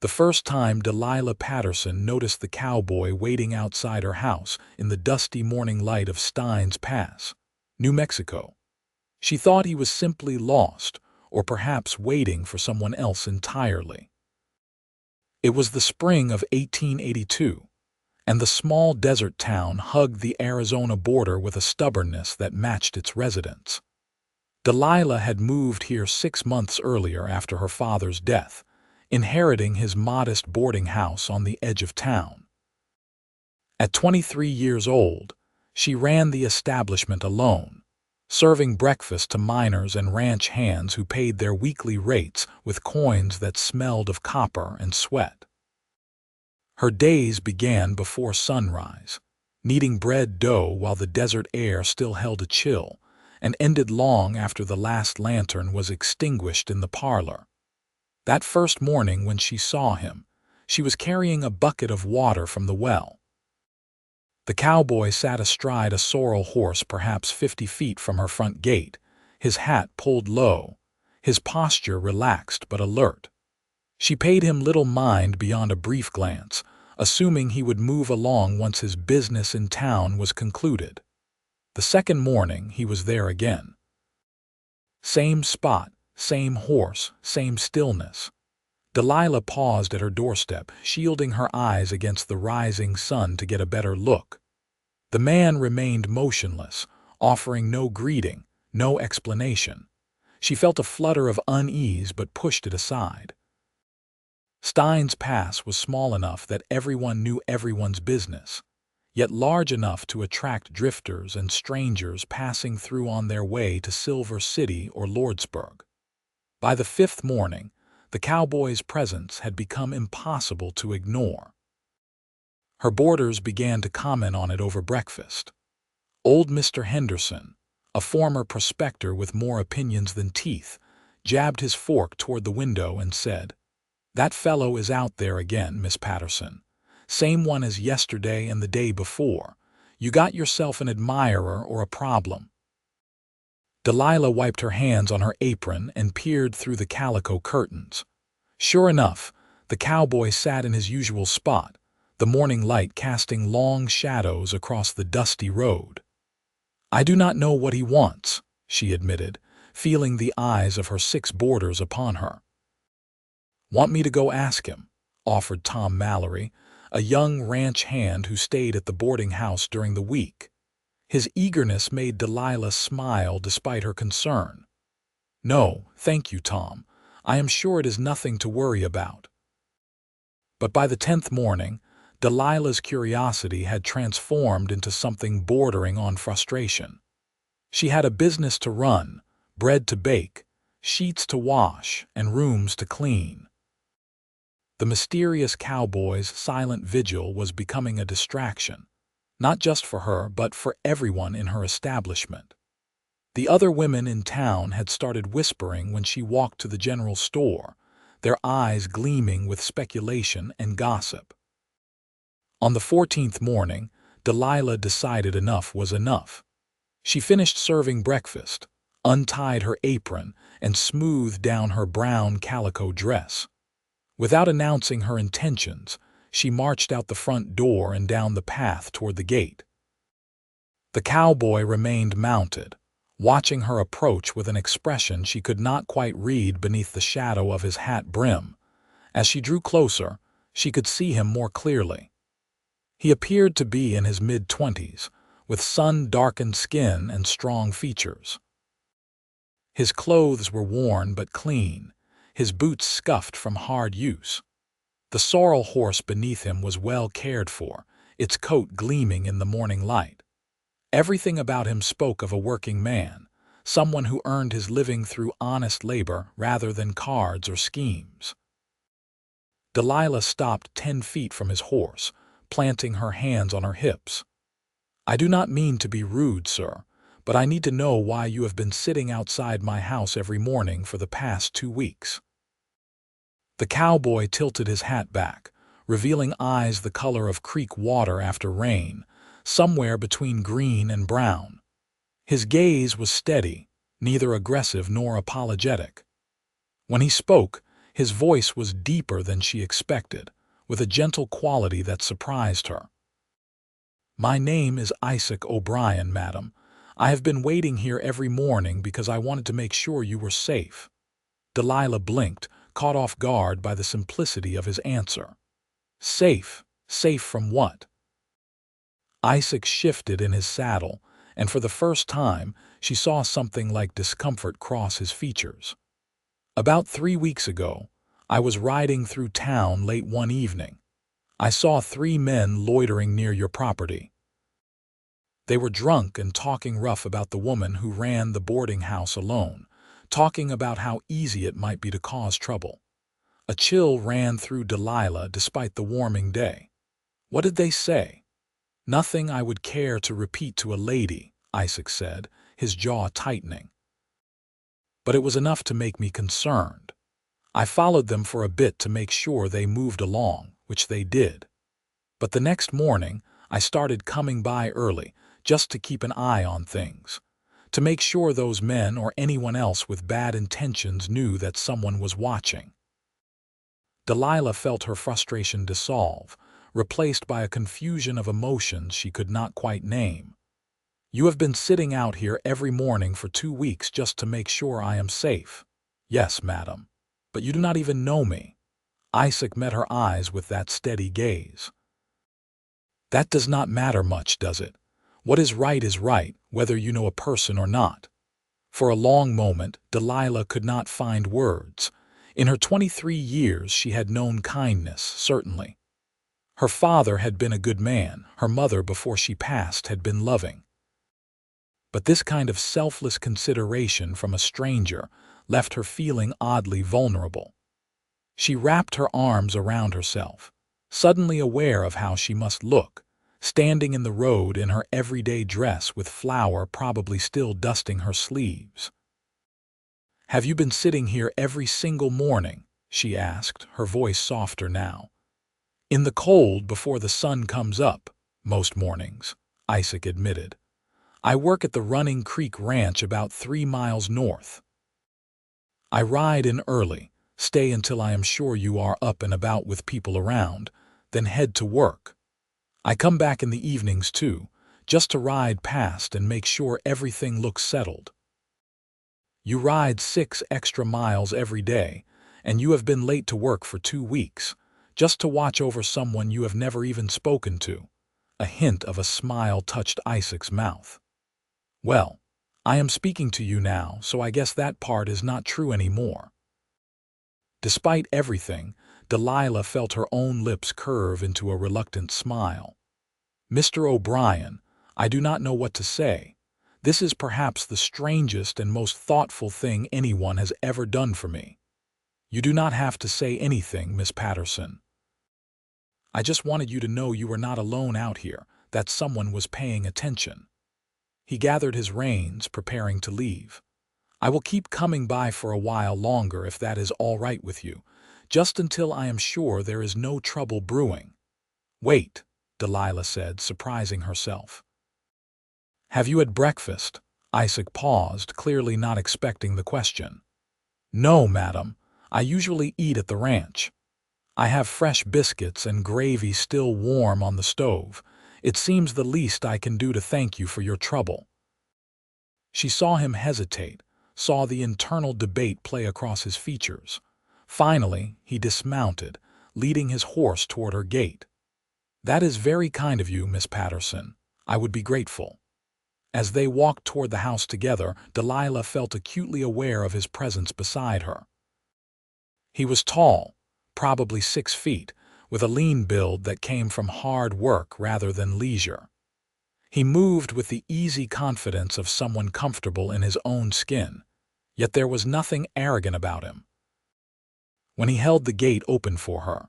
The first time Delilah Patterson noticed the cowboy waiting outside her house in the dusty morning light of Steins Pass, New Mexico. She thought he was simply lost, or perhaps waiting for someone else entirely. It was the spring of 1882, and the small desert town hugged the Arizona border with a stubbornness that matched its residents. Delilah had moved here 6 months earlier after her father's death, inheriting his modest boarding house on the edge of town. At 23 years old, she ran the establishment alone, serving breakfast to miners and ranch hands who paid their weekly rates with coins that smelled of copper and sweat. Her days began before sunrise, kneading bread dough while the desert air still held a chill, and ended long after the last lantern was extinguished in the parlor. That first morning when she saw him, she was carrying a bucket of water from the well. The cowboy sat astride a sorrel horse perhaps 50 feet from her front gate, his hat pulled low, his posture relaxed but alert. She paid him little mind beyond a brief glance, assuming he would move along once his business in town was concluded. The second morning he was there again. Same spot, same horse, same stillness. Delilah paused at her doorstep, shielding her eyes against the rising sun to get a better look. The man remained motionless, offering no greeting, no explanation. She felt a flutter of unease but pushed it aside. Steins Pass was small enough that everyone knew everyone's business, yet large enough to attract drifters and strangers passing through on their way to Silver City or Lordsburg. By the 5th morning, the cowboy's presence had become impossible to ignore. Her boarders began to comment on it over breakfast. Old Mr. Henderson, a former prospector with more opinions than teeth, jabbed his fork toward the window and said, "That fellow is out there again, Miss Patterson. Same one as yesterday and the day before. You got yourself an admirer or a problem." Delilah wiped her hands on her apron and peered through the calico curtains. Sure enough, the cowboy sat in his usual spot, the morning light casting long shadows across the dusty road. "I do not know what he wants," she admitted, feeling the eyes of her 6 boarders upon her. "Want me to go ask him?" offered Tom Mallory, a young ranch hand who stayed at the boarding house during the week. His eagerness made Delilah smile despite her concern. "No, thank you, Tom. I am sure it is nothing to worry about." But by the 10th morning, Delilah's curiosity had transformed into something bordering on frustration. She had a business to run, bread to bake, sheets to wash, and rooms to clean. The mysterious cowboy's silent vigil was becoming a distraction, not just for her but for everyone in her establishment. The other women in town had started whispering when she walked to the general store, their eyes gleaming with speculation and gossip. On the 14th morning, Delilah decided enough was enough. She finished serving breakfast, untied her apron, and smoothed down her brown calico dress. Without announcing her intentions, she marched out the front door and down the path toward the gate. The cowboy remained mounted, watching her approach with an expression she could not quite read beneath the shadow of his hat brim. As she drew closer, she could see him more clearly. He appeared to be in his mid-20s, with sun-darkened skin and strong features. His clothes were worn but clean, his boots scuffed from hard use. The sorrel horse beneath him was well cared for, its coat gleaming in the morning light. Everything about him spoke of a working man, someone who earned his living through honest labor rather than cards or schemes. Delilah stopped 10 feet from his horse, planting her hands on her hips. "I do not mean to be rude, sir, but I need to know why you have been sitting outside my house every morning for the past 2 weeks. The cowboy tilted his hat back, revealing eyes the color of creek water after rain, somewhere between green and brown. His gaze was steady, neither aggressive nor apologetic. When he spoke, His voice was deeper than she expected, with a gentle quality that surprised her. "My name is Isaac O'Brien, madam. I have been waiting here every morning because I wanted to make sure you were safe." Delilah blinked, caught off guard by the simplicity of his answer. "Safe? Safe from what?" Isaac shifted in his saddle, and for the first time, she saw something like discomfort cross his features. "About 3 weeks ago, I was riding through town late one evening. I saw 3 men loitering near your property. They were drunk and talking rough about the woman who ran the boarding house alone, talking about how easy it might be to cause trouble." A chill ran through Delilah despite the warming day. "What did they say?" "Nothing I would care to repeat to a lady," Isaac said, his jaw tightening. "But it was enough to make me concerned. I followed them for a bit to make sure they moved along, which they did. But the next morning, I started coming by early, just to keep an eye on things, to make sure those men or anyone else with bad intentions knew that someone was watching." Delilah felt her frustration dissolve, replaced by a confusion of emotions she could not quite name. "You have been sitting out here every morning for 2 weeks just to make sure I am safe." "Yes, madam. But you do not even know me." Isaac met her eyes with that steady gaze. "That does not matter much, does it? What is right, whether you know a person or not." For a long moment, Delilah could not find words. In her 23 years, she had known kindness, certainly. Her father had been a good man, her mother before she passed had been loving. But this kind of selfless consideration from a stranger left her feeling oddly vulnerable. She wrapped her arms around herself, suddenly aware of how she must look, standing in the road in her everyday dress with flour probably still dusting her sleeves. "Have you been sitting here every single morning?" she asked, her voice softer now. "In the cold before the sun comes up, most mornings," Isaac admitted. "I work at the Running Creek Ranch about 3 miles north. I ride in early, stay until I am sure you are up and about with people around, then head to work. I come back in the evenings too, just to ride past and make sure everything looks settled." "You ride 6 extra miles every day, and you have been late to work for 2 weeks, just to watch over someone you have never even spoken to." A hint of a smile touched Isaac's mouth. "Well, I am speaking to you now, so I guess that part is not true anymore." Despite everything, Delilah felt her own lips curve into a reluctant smile. "Mr. O'Brien, I do not know what to say. This is perhaps the strangest and most thoughtful thing anyone has ever done for me." "You do not have to say anything, Miss Patterson. I just wanted you to know you were not alone out here, that someone was paying attention." He gathered his reins, preparing to leave. "I will keep coming by for a while longer if that is all right with you, just until I am sure there is no trouble brewing." "Wait," Delilah said, surprising herself. "Have you had breakfast?" Isaac paused, clearly not expecting the question. "No, madam. I usually eat at the ranch. I have fresh biscuits and gravy still warm on the stove. It seems the least I can do to thank you for your trouble." She saw him hesitate, saw the internal debate play across his features. Finally, he dismounted, leading his horse toward her gate. "That is very kind of you, Miss Patterson. I would be grateful." As they walked toward the house together, Delilah felt acutely aware of his presence beside her. He was tall, probably 6 feet, with a lean build that came from hard work rather than leisure. He moved with the easy confidence of someone comfortable in his own skin, yet there was nothing arrogant about him. When he held the gate open for her,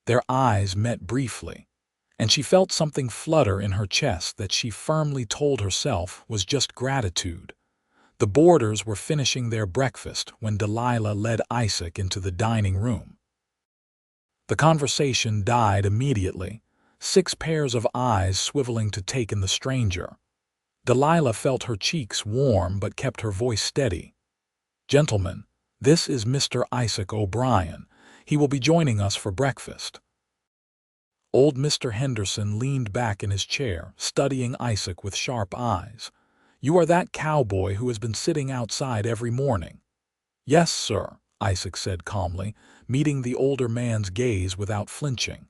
their eyes met briefly, and she felt something flutter in her chest that she firmly told herself was just gratitude. The boarders were finishing their breakfast when Delilah led Isaac into the dining room. The conversation died immediately, 6 pairs of eyes swiveling to take in the stranger. Delilah felt her cheeks warm but kept her voice steady. "Gentlemen, this is Mr. Isaac O'Brien, He will be joining us for breakfast." Old Mr. Henderson leaned back in his chair, studying Isaac with sharp eyes. "You are that cowboy who has been sitting outside every morning." "Yes, sir," Isaac said calmly, meeting the older man's gaze without flinching.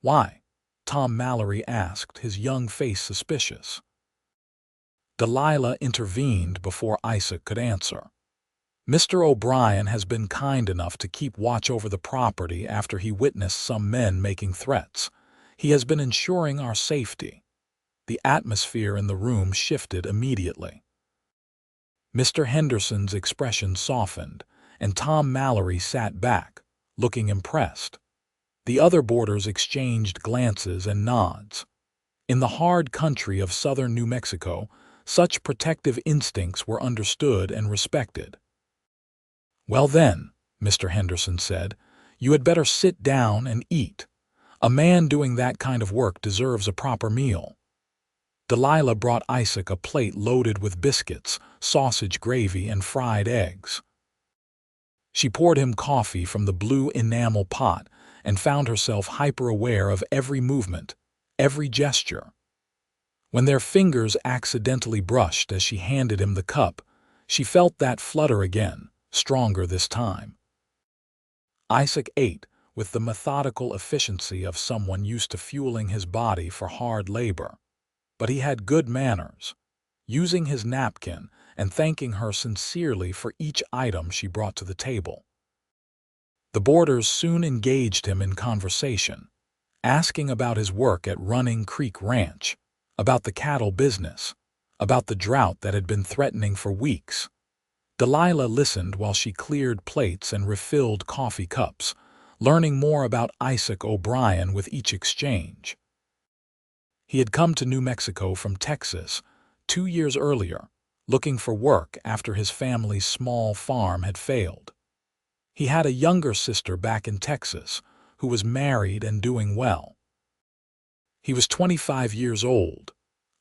"Why?" Tom Mallory asked, his young face suspicious. Delilah intervened before Isaac could answer. "Mr. O'Brien has been kind enough to keep watch over the property after he witnessed some men making threats. He has been ensuring our safety." The atmosphere in the room shifted immediately. Mr. Henderson's expression softened, and Tom Mallory sat back, looking impressed. The other boarders exchanged glances and nods. In the hard country of southern New Mexico, such protective instincts were understood and respected. "Well then," Mr. Henderson said, "you had better sit down and eat. A man doing that kind of work deserves a proper meal." Delilah brought Isaac a plate loaded with biscuits, sausage gravy, and fried eggs. She poured him coffee from the blue enamel pot and found herself hyper-aware of every movement, every gesture. When their fingers accidentally brushed as she handed him the cup, she felt that flutter again, stronger this time. Isaac ate with the methodical efficiency of someone used to fueling his body for hard labor. But he had good manners, using his napkin and thanking her sincerely for each item she brought to the table. The boarders soon engaged him in conversation, asking about his work at Running Creek Ranch, about the cattle business, about the drought that had been threatening for weeks. Delilah listened while she cleared plates and refilled coffee cups, learning more about Isaac O'Brien with each exchange. He had come to New Mexico from Texas 2 years earlier, looking for work after his family's small farm had failed. He had a younger sister back in Texas who was married and doing well. He was 25 years old,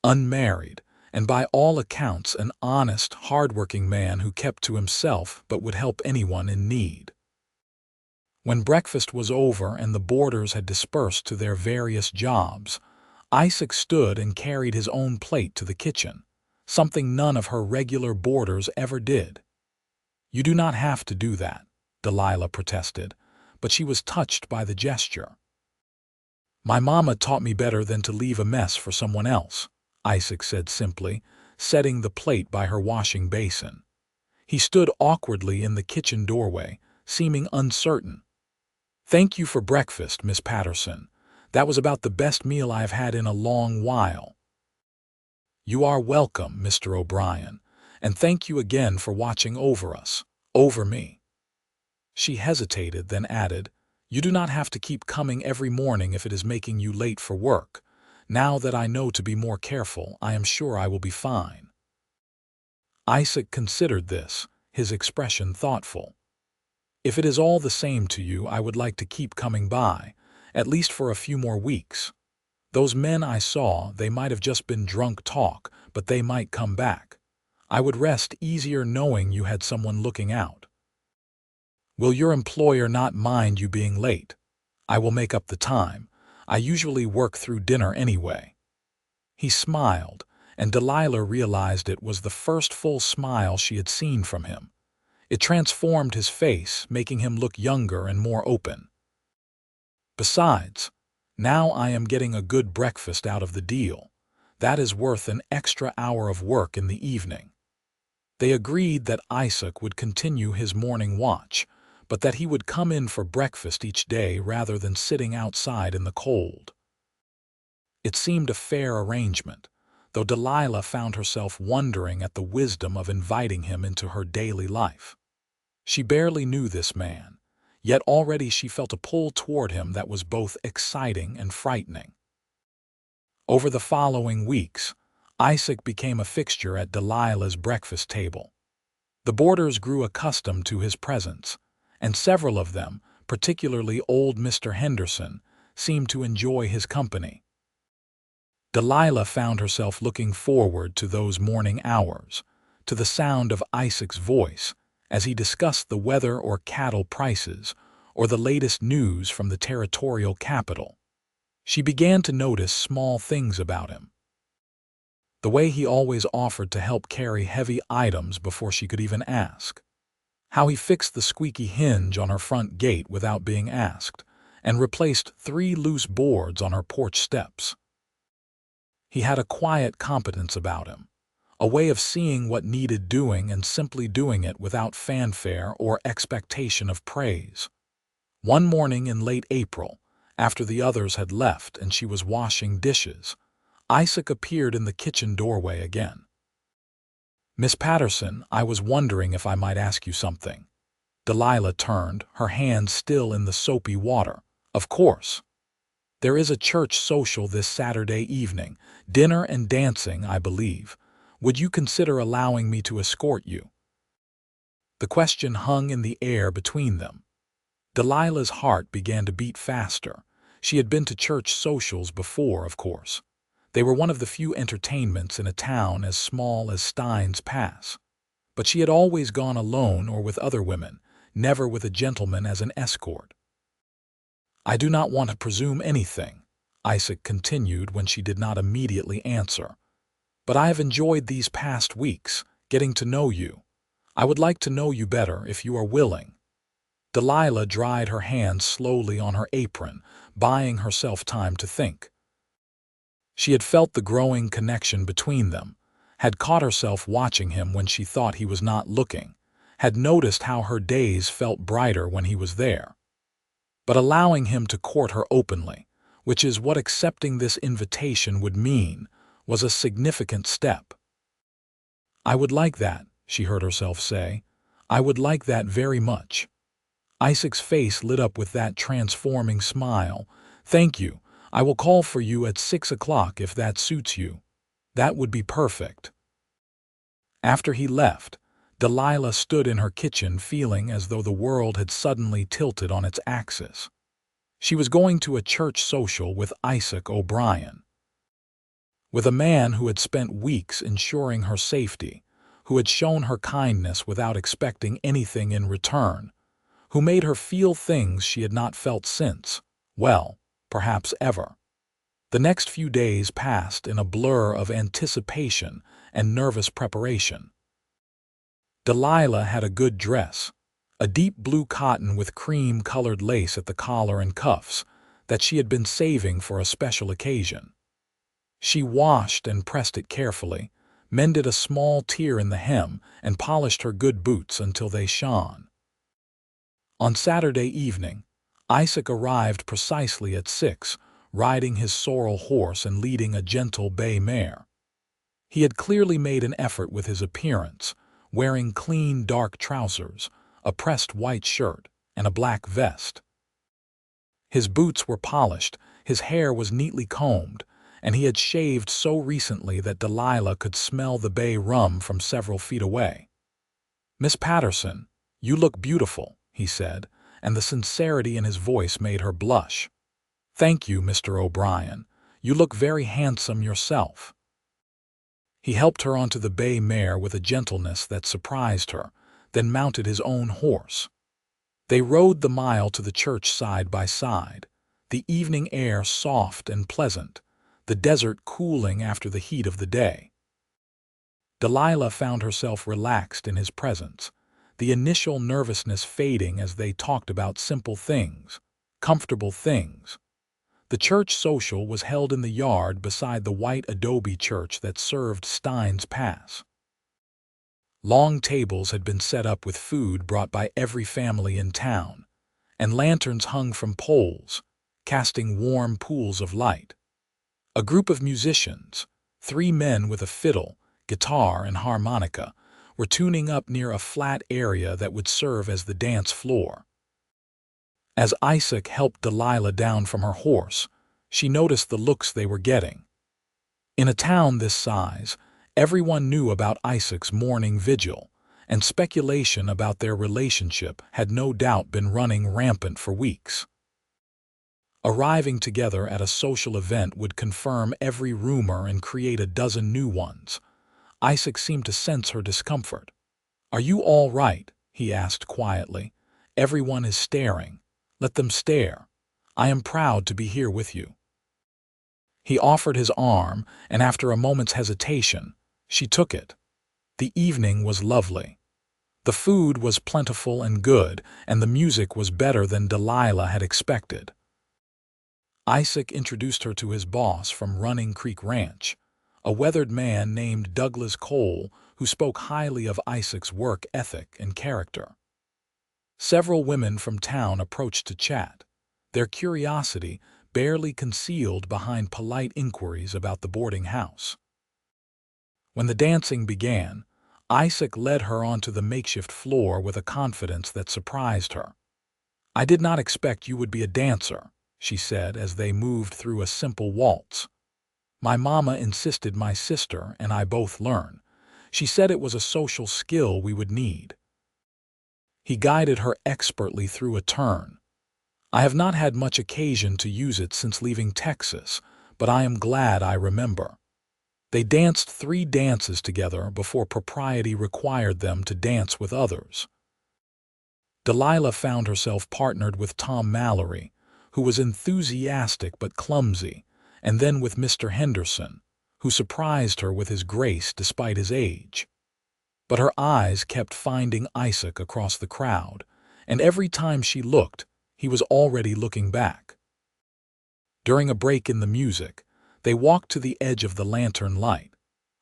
unmarried, and by all accounts an honest, hard-working man who kept to himself but would help anyone in need. When breakfast was over and the boarders had dispersed to their various jobs, Isaac stood and carried his own plate to the kitchen, something none of her regular boarders ever did. "You do not have to do that," Delilah protested, but she was touched by the gesture. "My mama taught me better than to leave a mess for someone else," Isaac said simply, setting the plate by her washing basin. He stood awkwardly in the kitchen doorway, seeming uncertain. "Thank you for breakfast, Miss Patterson. That was about the best meal I have had in a long while." "You are welcome, Mr. O'Brien, and thank you again for watching over us, over me." She hesitated, then added, "You do not have to keep coming every morning if it is making you late for work. Now that I know to be more careful, I am sure I will be fine." Isaac considered this, his expression thoughtful. "If it is all the same to you, I would like to keep coming by, at least for a few more weeks. Those men I saw, they might have just been drunk talk, but they might come back. I would rest easier knowing you had someone looking out." "Will your employer not mind you being late? I will make up the time. I usually work through dinner anyway." He smiled, and Delilah realized it was the first full smile she had seen from him. It transformed his face, making him look younger and more open. "Besides, now I am getting a good breakfast out of the deal. That is worth an extra hour of work in the evening." They agreed that Isaac would continue his morning watch, but that he would come in for breakfast each day rather than sitting outside in the cold. It seemed a fair arrangement, though Delilah found herself wondering at the wisdom of inviting him into her daily life. She barely knew this man, yet already she felt a pull toward him that was both exciting and frightening. Over the following weeks, Isaac became a fixture at Delilah's breakfast table. The boarders grew accustomed to his presence, and several of them, particularly old Mr. Henderson, seemed to enjoy his company. Delilah found herself looking forward to those morning hours, to the sound of Isaac's voice as he discussed the weather or cattle prices, or the latest news from the territorial capital. She began to notice small things about him. The way he always offered to help carry heavy items before she could even ask. How he fixed the squeaky hinge on her front gate without being asked, and replaced 3 loose boards on her porch steps. He had a quiet competence about him, a way of seeing what needed doing and simply doing it without fanfare or expectation of praise. One morning in late April, after the others had left and she was washing dishes, Isaac appeared in the kitchen doorway again. "Miss Patterson, I was wondering if I might ask you something." Delilah turned, her hands still in the soapy water. "Of course. There is a church social this Saturday evening, dinner and dancing, I believe. Would you consider allowing me to escort you?" The question hung in the air between them. Delilah's heart began to beat faster. She had been to church socials before, of course. They were one of the few entertainments in a town as small as Steins Pass. But she had always gone alone or with other women, never with a gentleman as an escort. "I do not want to presume anything," Isaac continued when she did not immediately answer. "But I have enjoyed these past weeks, getting to know you. I would like to know you better if you are willing." Delilah dried her hands slowly on her apron, buying herself time to think. She had felt the growing connection between them, had caught herself watching him when she thought he was not looking, had noticed how her days felt brighter when he was there. But allowing him to court her openly, which is what accepting this invitation would mean, was a significant step. "I would like that," she heard herself say. "I would like that very much." Isaac's face lit up with that transforming smile. "Thank you. I will call for you at 6 o'clock if that suits you." "That would be perfect." After he left, Delilah stood in her kitchen feeling as though the world had suddenly tilted on its axis. She was going to a church social with Isaac O'Brien. With a man who had spent weeks ensuring her safety, who had shown her kindness without expecting anything in return, who made her feel things she had not felt since, well, perhaps ever. The next few days passed in a blur of anticipation and nervous preparation. Delilah had a good dress, a deep blue cotton with cream-colored lace at the collar and cuffs, that she had been saving for a special occasion. She washed and pressed it carefully, mended a small tear in the hem, and polished her good boots until they shone. On Saturday evening, Isaac arrived precisely at 6, riding his sorrel horse and leading a gentle bay mare. He had clearly made an effort with his appearance, wearing clean dark trousers, a pressed white shirt, and a black vest. His boots were polished, his hair was neatly combed, and he had shaved so recently that Delilah could smell the bay rum from several feet away. "Miss Patterson, you look beautiful," he said, and the sincerity in his voice made her blush. "Thank you, Mr. O'Brien. You look very handsome yourself." He helped her onto the bay mare with a gentleness that surprised her, then mounted his own horse. They rode the mile to the church side by side, the evening air soft and pleasant, the desert cooling after the heat of the day. Delilah found herself relaxed in his presence, the initial nervousness fading as they talked about simple things, comfortable things. The church social was held in the yard beside the white adobe church that served Steins Pass. Long tables had been set up with food brought by every family in town, and lanterns hung from poles, casting warm pools of light. A group of musicians, 3 men with a fiddle, guitar, and harmonica, were tuning up near a flat area that would serve as the dance floor. As Isaac helped Delilah down from her horse, she noticed the looks they were getting. In a town this size, everyone knew about Isaac's morning vigil, and speculation about their relationship had no doubt been running rampant for weeks. Arriving together at a social event would confirm every rumor and create a dozen new ones. Isaac seemed to sense her discomfort. "Are you all right?" he asked quietly. "Everyone is staring. Let them stare. I am proud to be here with you." He offered his arm, and after a moment's hesitation, she took it. The evening was lovely. The food was plentiful and good, and the music was better than Delilah had expected. Isaac introduced her to his boss from Running Creek Ranch, a weathered man named Douglas Cole who spoke highly of Isaac's work ethic and character. Several women from town approached to chat, their curiosity barely concealed behind polite inquiries about the boarding house. When the dancing began, Isaac led her onto the makeshift floor with a confidence that surprised her. "I did not expect you would be a dancer," she said as they moved through a simple waltz. "My mama insisted my sister and I both learn. She said it was a social skill we would need." He guided her expertly through a turn. "I have not had much occasion to use it since leaving Texas, but I am glad I remember." They danced 3 dances together before propriety required them to dance with others. Delilah found herself partnered with Tom Mallory, who was enthusiastic but clumsy, and then with Mr. Henderson, who surprised her with his grace despite his age. But her eyes kept finding Isaac across the crowd, and every time she looked, he was already looking back. During a break in the music, they walked to the edge of the lantern light,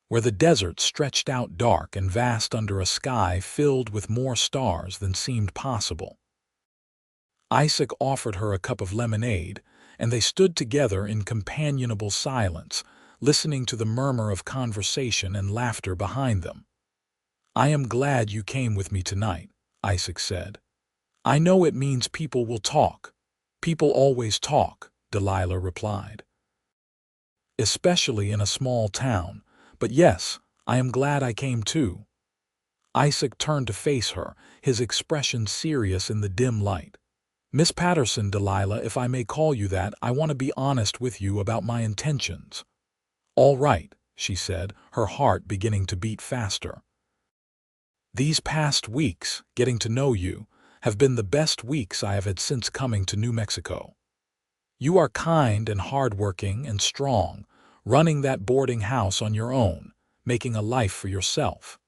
where the desert stretched out dark and vast under a sky filled with more stars than seemed possible. Isaac offered her a cup of lemonade, and they stood together in companionable silence, listening to the murmur of conversation and laughter behind them. "I am glad you came with me tonight," Isaac said. "I know it means people will talk." "People always talk," Delilah replied. "Especially in a small town, but yes, I am glad I came too." Isaac turned to face her, his expression serious in the dim light. "Miss Patterson, Delilah, if I may call you that, I want to be honest with you about my intentions." "All right," she said, her heart beginning to beat faster. "These past weeks, getting to know you, have been the best weeks I have had since coming to New Mexico. You are kind and hardworking and strong, running that boarding house on your own, making a life for yourself.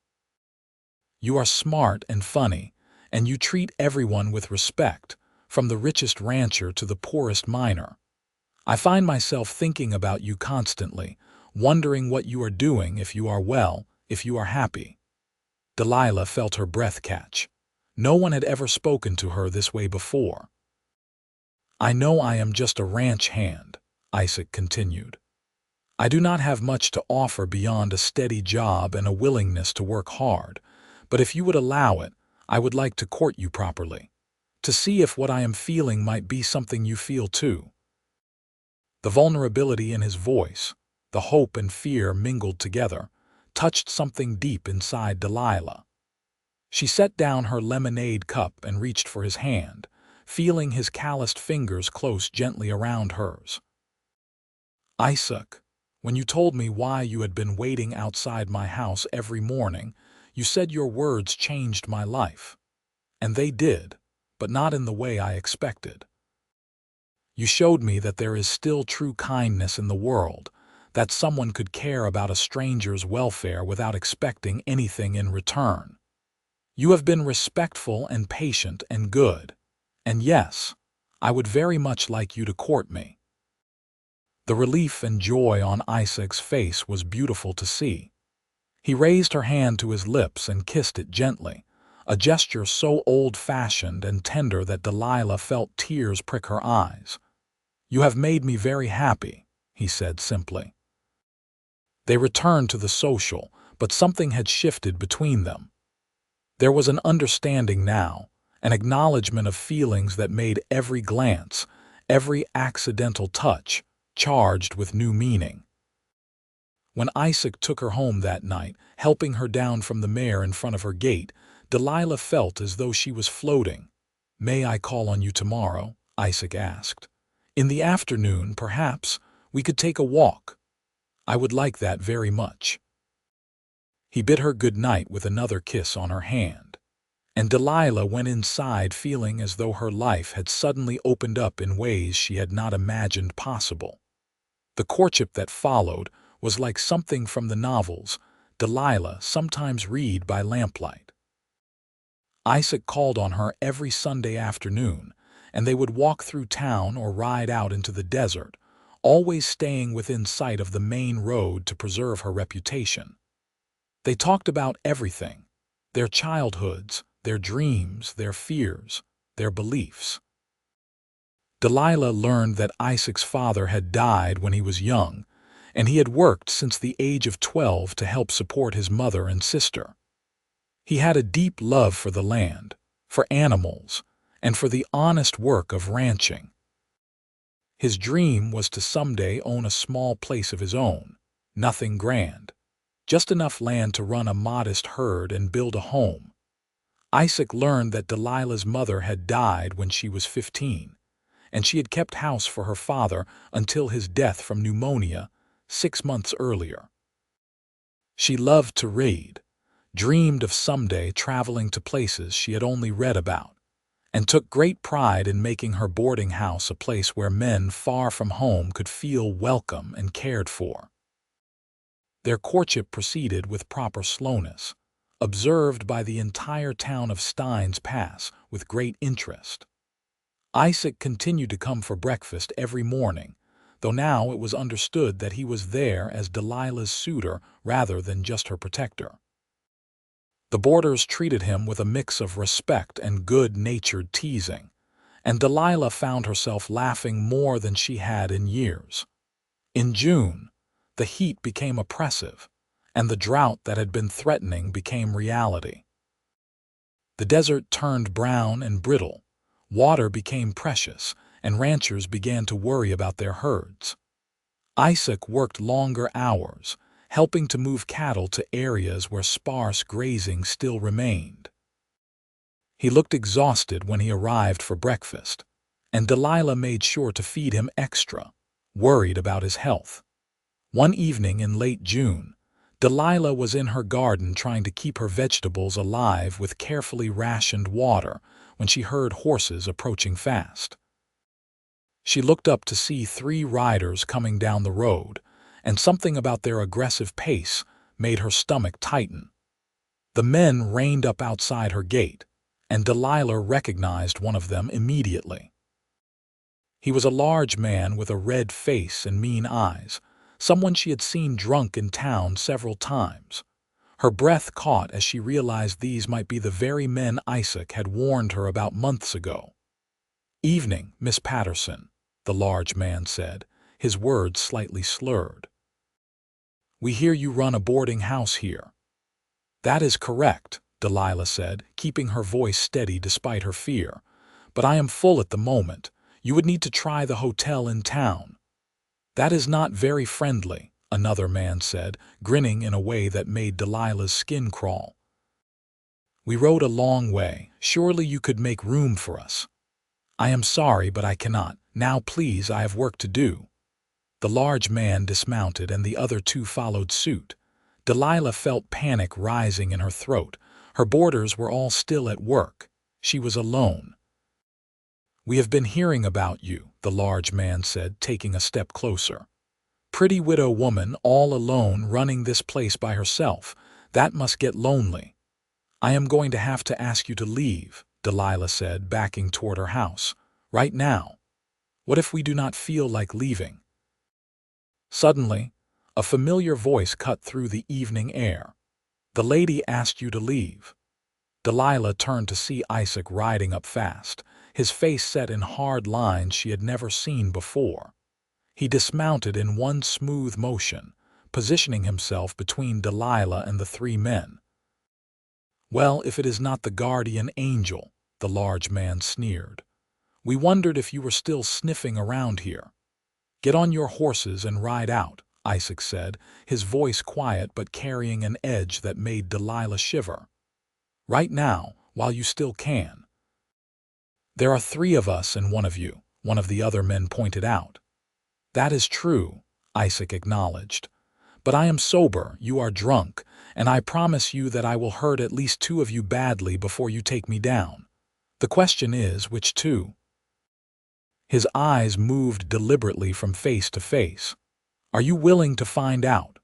You are smart and funny, and you treat everyone with respect, from the richest rancher to the poorest miner. I find myself thinking about you constantly, wondering what you are doing, if you are well, if you are happy." Delilah felt her breath catch. No one had ever spoken to her this way before. "I know I am just a ranch hand," Isaac continued. "I do not have much to offer beyond a steady job and a willingness to work hard, but if you would allow it, I would like to court you properly, to see if what I am feeling might be something you feel too." The vulnerability in his voice, the hope and fear mingled together, touched something deep inside Delilah. She set down her lemonade cup and reached for his hand, feeling his calloused fingers close gently around hers. "Isaac, when you told me why you had been waiting outside my house every morning, you said your words changed my life. And they did, but not in the way I expected. You showed me that there is still true kindness in the world, that someone could care about a stranger's welfare without expecting anything in return. You have been respectful and patient and good, and yes, I would very much like you to court me." The relief and joy on Isaac's face was beautiful to see. He raised her hand to his lips and kissed it gently, a gesture so old-fashioned and tender that Delilah felt tears prick her eyes. "You have made me very happy," he said simply. They returned to the social, but something had shifted between them. There was an understanding now, an acknowledgement of feelings that made every glance, every accidental touch, charged with new meaning. When Isaac took her home that night, helping her down from the mare in front of her gate, Delilah felt as though she was floating. "May I call on you tomorrow?" Isaac asked. "In the afternoon, perhaps, we could take a walk. I would like that very much." He bid her good night with another kiss on her hand. and Delilah went inside feeling as though her life had suddenly opened up in ways she had not imagined possible. The courtship that followed was like something from the novels Delilah sometimes read by lamplight. Isaac called on her every Sunday afternoon, and they would walk through town or ride out into the desert, always staying within sight of the main road to preserve her reputation. They talked about everything: their childhoods, their dreams, their fears, their beliefs. Delilah learned that Isaac's father had died when he was young, and he had worked since the age of 12 to help support his mother and sister. He had a deep love for the land, for animals, and for the honest work of ranching. His dream was to someday own a small place of his own, nothing grand, just enough land to run a modest herd and build a home. Isaac learned that Delilah's mother had died when she was 15, and she had kept house for her father until his death from pneumonia 6 months earlier. She loved to read, dreamed of someday traveling to places she had only read about, and took great pride in making her boarding house a place where men far from home could feel welcome and cared for. Their courtship proceeded with proper slowness, observed by the entire town of Steins Pass with great interest. Isaac continued to come for breakfast every morning, though now it was understood that he was there as Delilah's suitor rather than just her protector. The boarders treated him with a mix of respect and good-natured teasing, and Delilah found herself laughing more than she had in years. In June, the heat became oppressive, and the drought that had been threatening became reality. The desert turned brown and brittle, water became precious, and ranchers began to worry about their herds. Isaac worked longer hours, helping to move cattle to areas where sparse grazing still remained. He looked exhausted when he arrived for breakfast, and Delilah made sure to feed him extra, worried about his health. One evening in late June, Delilah was in her garden trying to keep her vegetables alive with carefully rationed water when she heard horses approaching fast. She looked up to see 3 riders coming down the road, and something about their aggressive pace made her stomach tighten. The men reined up outside her gate, and Delilah recognized one of them immediately. He was a large man with a red face and mean eyes, someone she had seen drunk in town several times. Her breath caught as she realized these might be the very men Isaac had warned her about months ago. "Evening, Miss Patterson," the large man said, his words slightly slurred. "We hear you run a boarding house here." "That is correct," Delilah said, keeping her voice steady despite her fear. "But I am full at the moment. You would need to try the hotel in town." "That is not very friendly," another man said, grinning in a way that made Delilah's skin crawl. "We rode a long way. Surely you could make room for us." "I am sorry, but I cannot. Now please, I have work to do." The large man dismounted and the other 2 followed suit. Delilah felt panic rising in her throat. Her boarders were all still at work. She was alone. "We have been hearing about you," the large man said, taking a step closer. "Pretty widow woman all alone running this place by herself. That must get lonely." "I am going to have to ask you to leave," Delilah said, backing toward her house. "Right now. What if we do not feel like leaving?" Suddenly, a familiar voice cut through the evening air. "The lady asked you to leave." Delilah turned to see Isaac riding up fast, his face set in hard lines she had never seen before. He dismounted in one smooth motion, positioning himself between Delilah and the 3 men. "Well, if it is not the guardian angel," the large man sneered. "We wondered if you were still sniffing around here." "Get on your horses and ride out," Isaac said, his voice quiet but carrying an edge that made Delilah shiver. "Right now, while you still can." "There are 3 of us and 1 of you," one of the other men pointed out. "That is true," Isaac acknowledged. But I am sober, you are drunk, and I promise you that I will hurt at least two of you badly before you take me down. The question is, which two? His eyes moved deliberately from face to face. Are you willing to find out?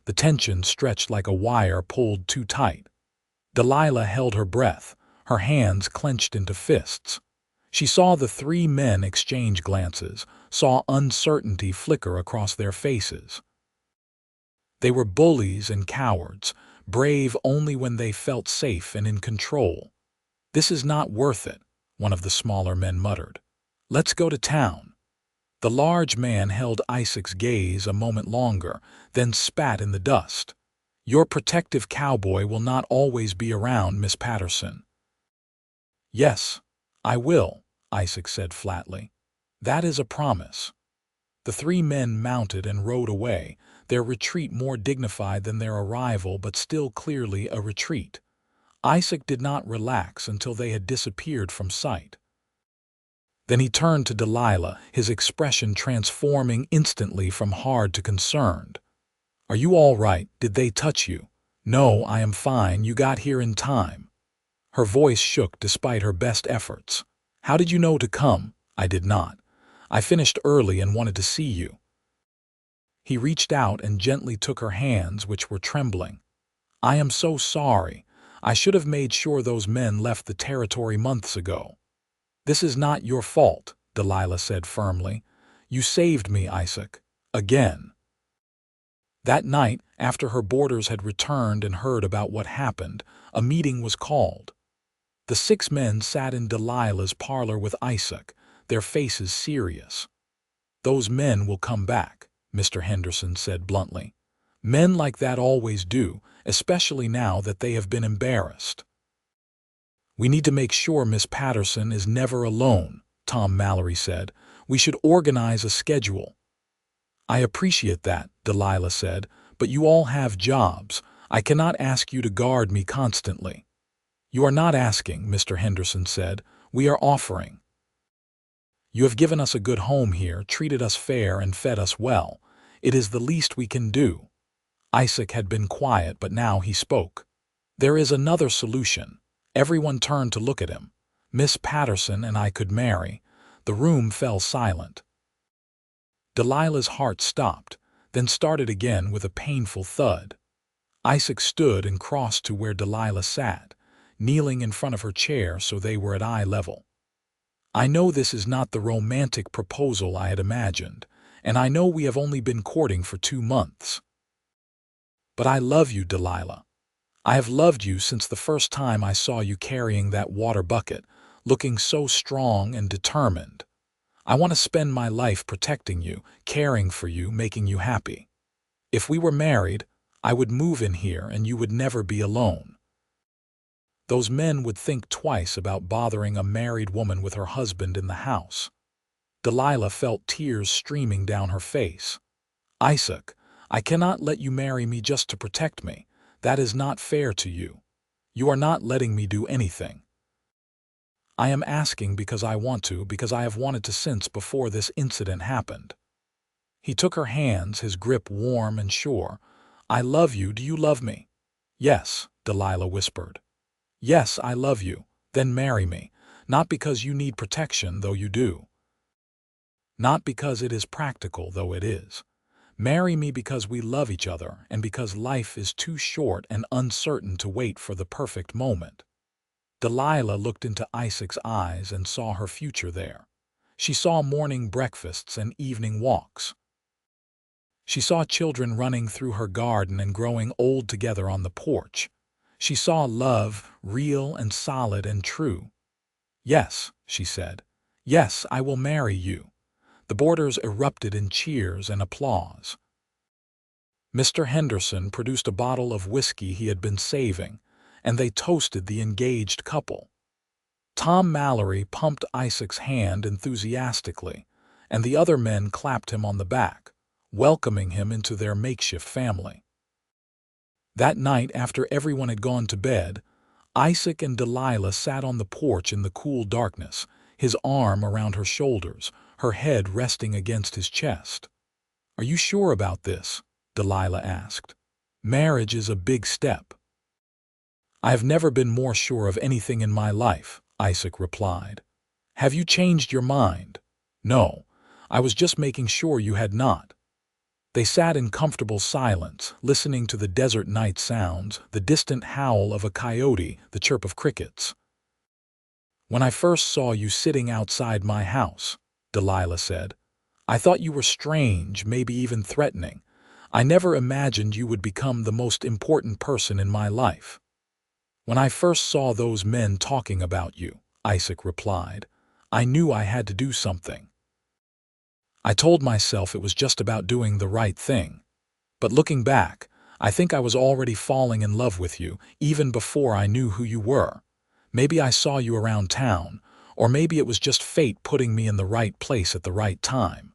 The tension stretched like a wire pulled too tight. Delilah held her breath, her hands clenched into fists. She saw the three men exchange glances, saw uncertainty flicker across their faces. They were bullies and cowards, brave only when they felt safe and in control. "This is not worth it," one of the smaller men muttered. "Let's go to town." The large man held Isaac's gaze a moment longer, then spat in the dust. "Your protective cowboy will not always be around, Miss Patterson." "Yes, I will," Isaac said flatly. "That is a promise." The three men mounted and rode away, their retreat more dignified than their arrival but still clearly a retreat. Isaac did not relax until they had disappeared from sight. Then he turned to Delilah, his expression transforming instantly from hard to concerned. "Are you all right? Did they touch you?" "No, I am fine. You got here in time." Her voice shook despite her best efforts. "How did you know to come?" "I did not. I finished early and wanted to see you." He reached out and gently took her hands, which were trembling. "I am so sorry. I should have made sure those men left the territory months ago." "This is not your fault," Delilah said firmly. "You saved me, Isaac. Again." That night, after her boarders had returned and heard about what happened, a meeting was called. The 6 men sat in Delilah's parlor with Isaac, their faces serious. "Those men will come back," Mr. Henderson said bluntly. "Men like that always do, especially now that they have been embarrassed." "We need to make sure Miss Patterson is never alone," Tom Mallory said. "We should organize a schedule." "I appreciate that," Delilah said, "but you all have jobs. I cannot ask you to guard me constantly." "You are not asking," Mr. Henderson said. "We are offering. You have given us a good home here, treated us fair, and fed us well. It is the least we can do." Isaac had been quiet, but now he spoke. "There is another solution." Everyone turned to look at him. "Miss Patterson and I could marry." The room fell silent. Delilah's heart stopped, then started again with a painful thud. Isaac stood and crossed to where Delilah sat, kneeling in front of her chair so they were at eye level. "I know this is not the romantic proposal I had imagined, and I know we have only been courting for 2 months. But I love you, Delilah. I have loved you since the first time I saw you carrying that water bucket, looking so strong and determined. I want to spend my life protecting you, caring for you, making you happy. If we were married, I would move in here and you would never be alone." Those men would think twice about bothering a married woman with her husband in the house. Delilah felt tears streaming down her face. "Isaac, I cannot let you marry me just to protect me. That is not fair to you. You are not letting me do anything. I am asking because I want to, because I have wanted to since before this incident happened." He took her hands, his grip warm and sure. "I love you. Do you love me?" "Yes," Delilah whispered. "Yes, I love you. Then marry me. Not because you need protection, though you do. Not because it is practical, though it is. Marry me because we love each other and because life is too short and uncertain to wait for the perfect moment." Delilah looked into Isaac's eyes and saw her future there. She saw morning breakfasts and evening walks. She saw children running through her garden and growing old together on the porch. She saw love, real and solid and true. "Yes," she said. "Yes, I will marry you." The boarders erupted in cheers and applause. Mr. Henderson produced a bottle of whiskey he had been saving, and they toasted the engaged couple. Tom Mallory pumped Isaac's hand enthusiastically, and the other men clapped him on the back, welcoming him into their makeshift family. That night, after everyone had gone to bed, Isaac and Delilah sat on the porch in the cool darkness, his arm around her shoulders, her head resting against his chest. "Are you sure about this?" Delilah asked. "Marriage is a big step." "I have never been more sure of anything in my life," Isaac replied. "Have you changed your mind?" "No, I was just making sure you had not." They sat in comfortable silence, listening to the desert night sounds, the distant howl of a coyote, the chirp of crickets. "When I first saw you sitting outside my house," Delilah said, "I thought you were strange, maybe even threatening. I never imagined you would become the most important person in my life." "When I first saw those men talking about you," Isaac replied, "I knew I had to do something. I told myself it was just about doing the right thing. But looking back, I think I was already falling in love with you, even before I knew who you were. Maybe I saw you around town, or maybe it was just fate putting me in the right place at the right time.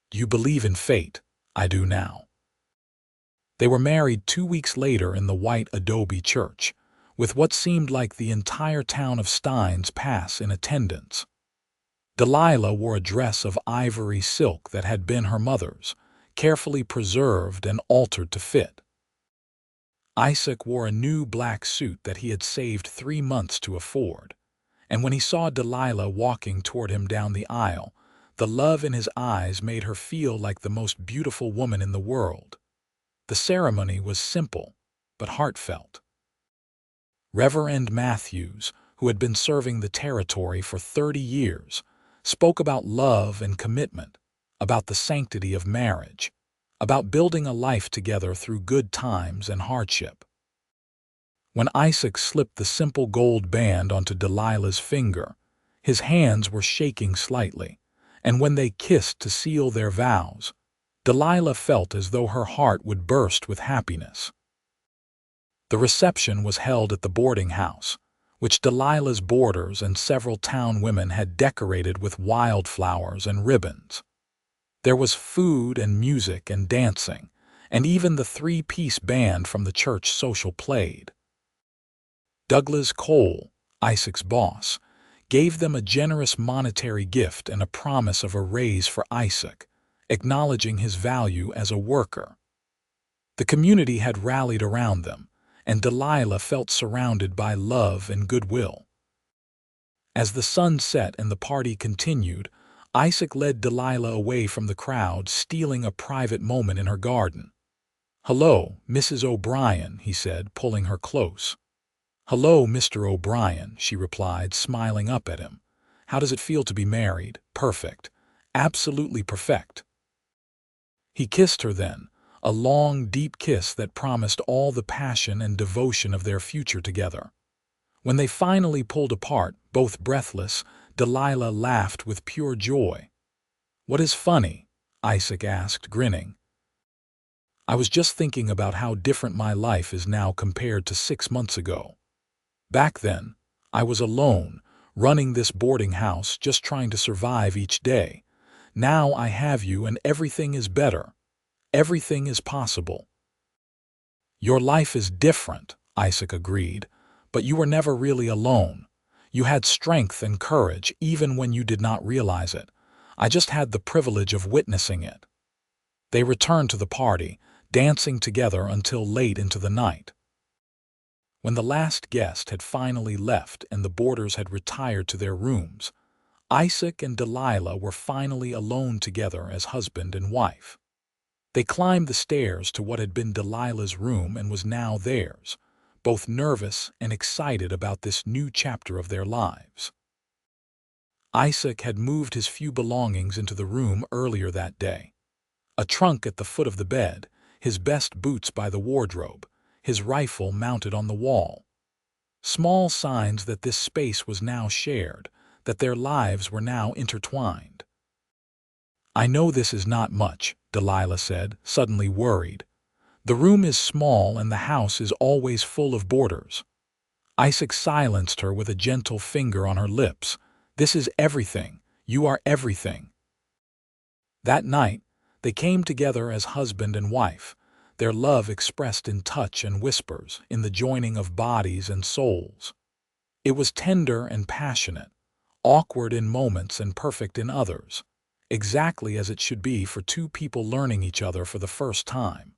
Do you believe in fate? I do now." They were married 2 weeks later in the white adobe church, with what seemed like the entire town of Steins Pass in attendance. Delilah wore a dress of ivory silk that had been her mother's, carefully preserved and altered to fit. Isaac wore a new black suit that he had saved 3 months to afford, and when he saw Delilah walking toward him down the aisle, the love in his eyes made her feel like the most beautiful woman in the world. The ceremony was simple, but heartfelt. Reverend Matthews, who had been serving the territory for 30 years, spoke about love and commitment, about the sanctity of marriage, about building a life together through good times and hardship. When Isaac slipped the simple gold band onto Delilah's finger, his hands were shaking slightly, and when they kissed to seal their vows, Delilah felt as though her heart would burst with happiness. The reception was held at the boarding house, which Delilah's boarders and several town women had decorated with wildflowers and ribbons. There was food and music and dancing, and even the 3-piece band from the church social played. Douglas Cole, Isaac's boss, gave them a generous monetary gift and a promise of a raise for Isaac, acknowledging his value as a worker. The community had rallied around them, and Delilah felt surrounded by love and goodwill. As the sun set and the party continued, Isaac led Delilah away from the crowd, stealing a private moment in her garden. "Hello, Mrs. O'Brien," he said, pulling her close. "Hello, Mr. O'Brien," she replied, smiling up at him. "How does it feel to be married? Perfect. Absolutely perfect." He kissed her then, a long, deep kiss that promised all the passion and devotion of their future together. When they finally pulled apart, both breathless, Delilah laughed with pure joy. "What is funny?" Isaac asked, grinning. "I was just thinking about how different my life is now compared to 6 months ago. Back then, I was alone, running this boarding house, just trying to survive each day. Now I have you and everything is better. Everything is possible." "Your life is different," Isaac agreed, "but you were never really alone. You had strength and courage even when you did not realize it. I just had the privilege of witnessing it." They returned to the party, dancing together until late into the night. When the last guest had finally left and the boarders had retired to their rooms, Isaac and Delilah were finally alone together as husband and wife. They climbed the stairs to what had been Delilah's room and was now theirs, both nervous and excited about this new chapter of their lives. Isaac had moved his few belongings into the room earlier that day. A trunk at the foot of the bed, his best boots by the wardrobe, his rifle mounted on the wall. Small signs that this space was now shared, that their lives were now intertwined. "I know this is not much," Delilah said, suddenly worried. "The room is small and the house is always full of boarders." Isaac silenced her with a gentle finger on her lips. "This is everything. You are everything." That night, they came together as husband and wife, their love expressed in touch and whispers, in the joining of bodies and souls. It was tender and passionate, awkward in moments and perfect in others, exactly as it should be for two people learning each other for the first time.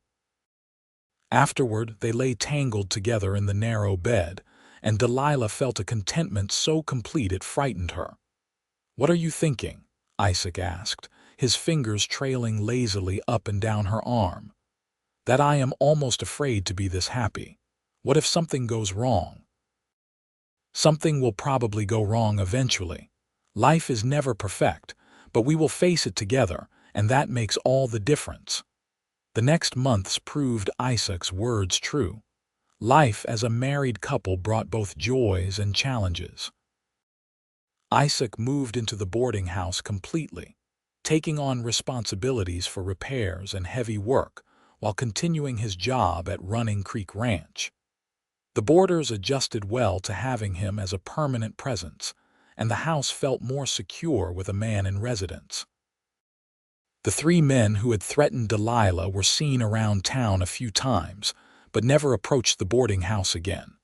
Afterward, they lay tangled together in the narrow bed, and Delilah felt a contentment so complete it frightened her. "What are you thinking?" Isaac asked, his fingers trailing lazily up and down her arm. "That I am almost afraid to be this happy. What if something goes wrong?" "Something will probably go wrong eventually. Life is never perfect, but we will face it together, and that makes all the difference." The next months proved Isaac's words true. Life as a married couple brought both joys and challenges. Isaac moved into the boarding house completely, taking on responsibilities for repairs and heavy work while continuing his job at Running Creek Ranch. The boarders adjusted well to having him as a permanent presence, and the house felt more secure with a man in residence. The three men who had threatened Delilah were seen around town a few times, but never approached the boarding house again.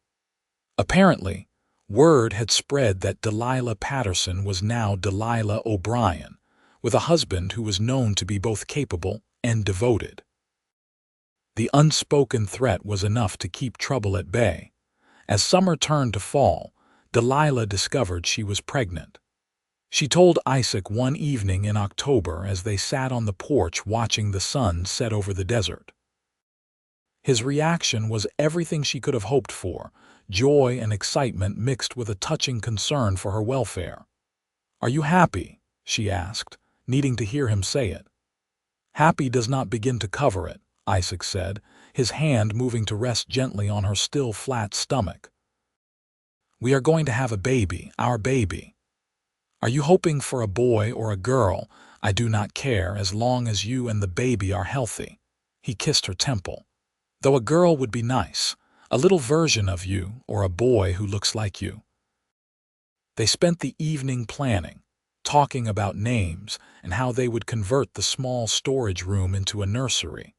Apparently, word had spread that Delilah Patterson was now Delilah O'Brien, with a husband who was known to be both capable and devoted. The unspoken threat was enough to keep trouble at bay. As summer turned to fall, Delilah discovered she was pregnant. She told Isaac one evening in October as they sat on the porch watching the sun set over the desert. His reaction was everything she could have hoped for, joy and excitement mixed with a touching concern for her welfare. "Are you happy?" she asked, needing to hear him say it. "Happy does not begin to cover it," Isaac said, his hand moving to rest gently on her still flat stomach. "We are going to have a baby, our baby. Are you hoping for a boy or a girl? I do not care as long as you and the baby are healthy." He kissed her temple. "Though a girl would be nice, a little version of you, or a boy who looks like you." They spent the evening planning, talking about names and how they would convert the small storage room into a nursery,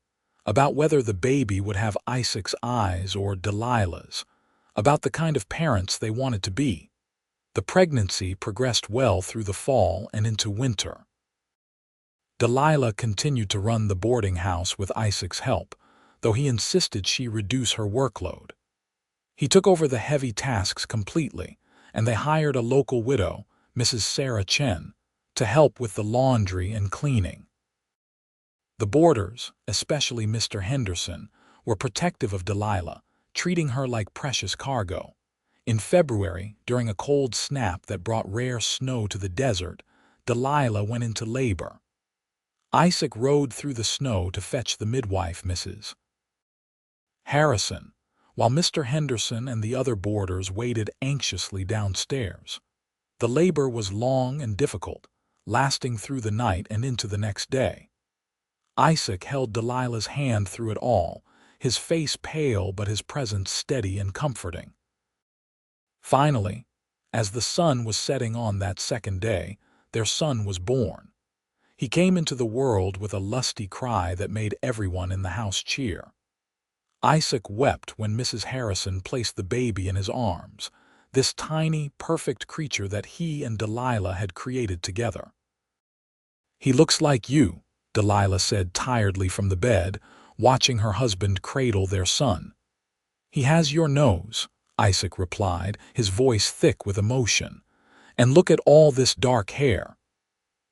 about whether the baby would have Isaac's eyes or Delilah's, about the kind of parents they wanted to be. The pregnancy progressed well through the fall and into winter. Delilah continued to run the boarding house with Isaac's help, though he insisted she reduce her workload. He took over the heavy tasks completely, and they hired a local widow, Mrs. Sarah Chen, to help with the laundry and cleaning. The boarders, especially Mr. Henderson, were protective of Delilah, treating her like precious cargo. In February, during a cold snap that brought rare snow to the desert, Delilah went into labor. Isaac rode through the snow to fetch the midwife, Mrs. Harrison, while Mr. Henderson and the other boarders waited anxiously downstairs. The labor was long and difficult, lasting through the night and into the next day. Isaac held Delilah's hand through it all, his face pale but his presence steady and comforting. Finally, as the sun was setting on that second day, their son was born. He came into the world with a lusty cry that made everyone in the house cheer. Isaac wept when Mrs. Harrison placed the baby in his arms, this tiny, perfect creature that he and Delilah had created together. "He looks like you," Delilah said tiredly from the bed, watching her husband cradle their son. "He has your nose," Isaac replied, his voice thick with emotion. "And look at all this dark hair."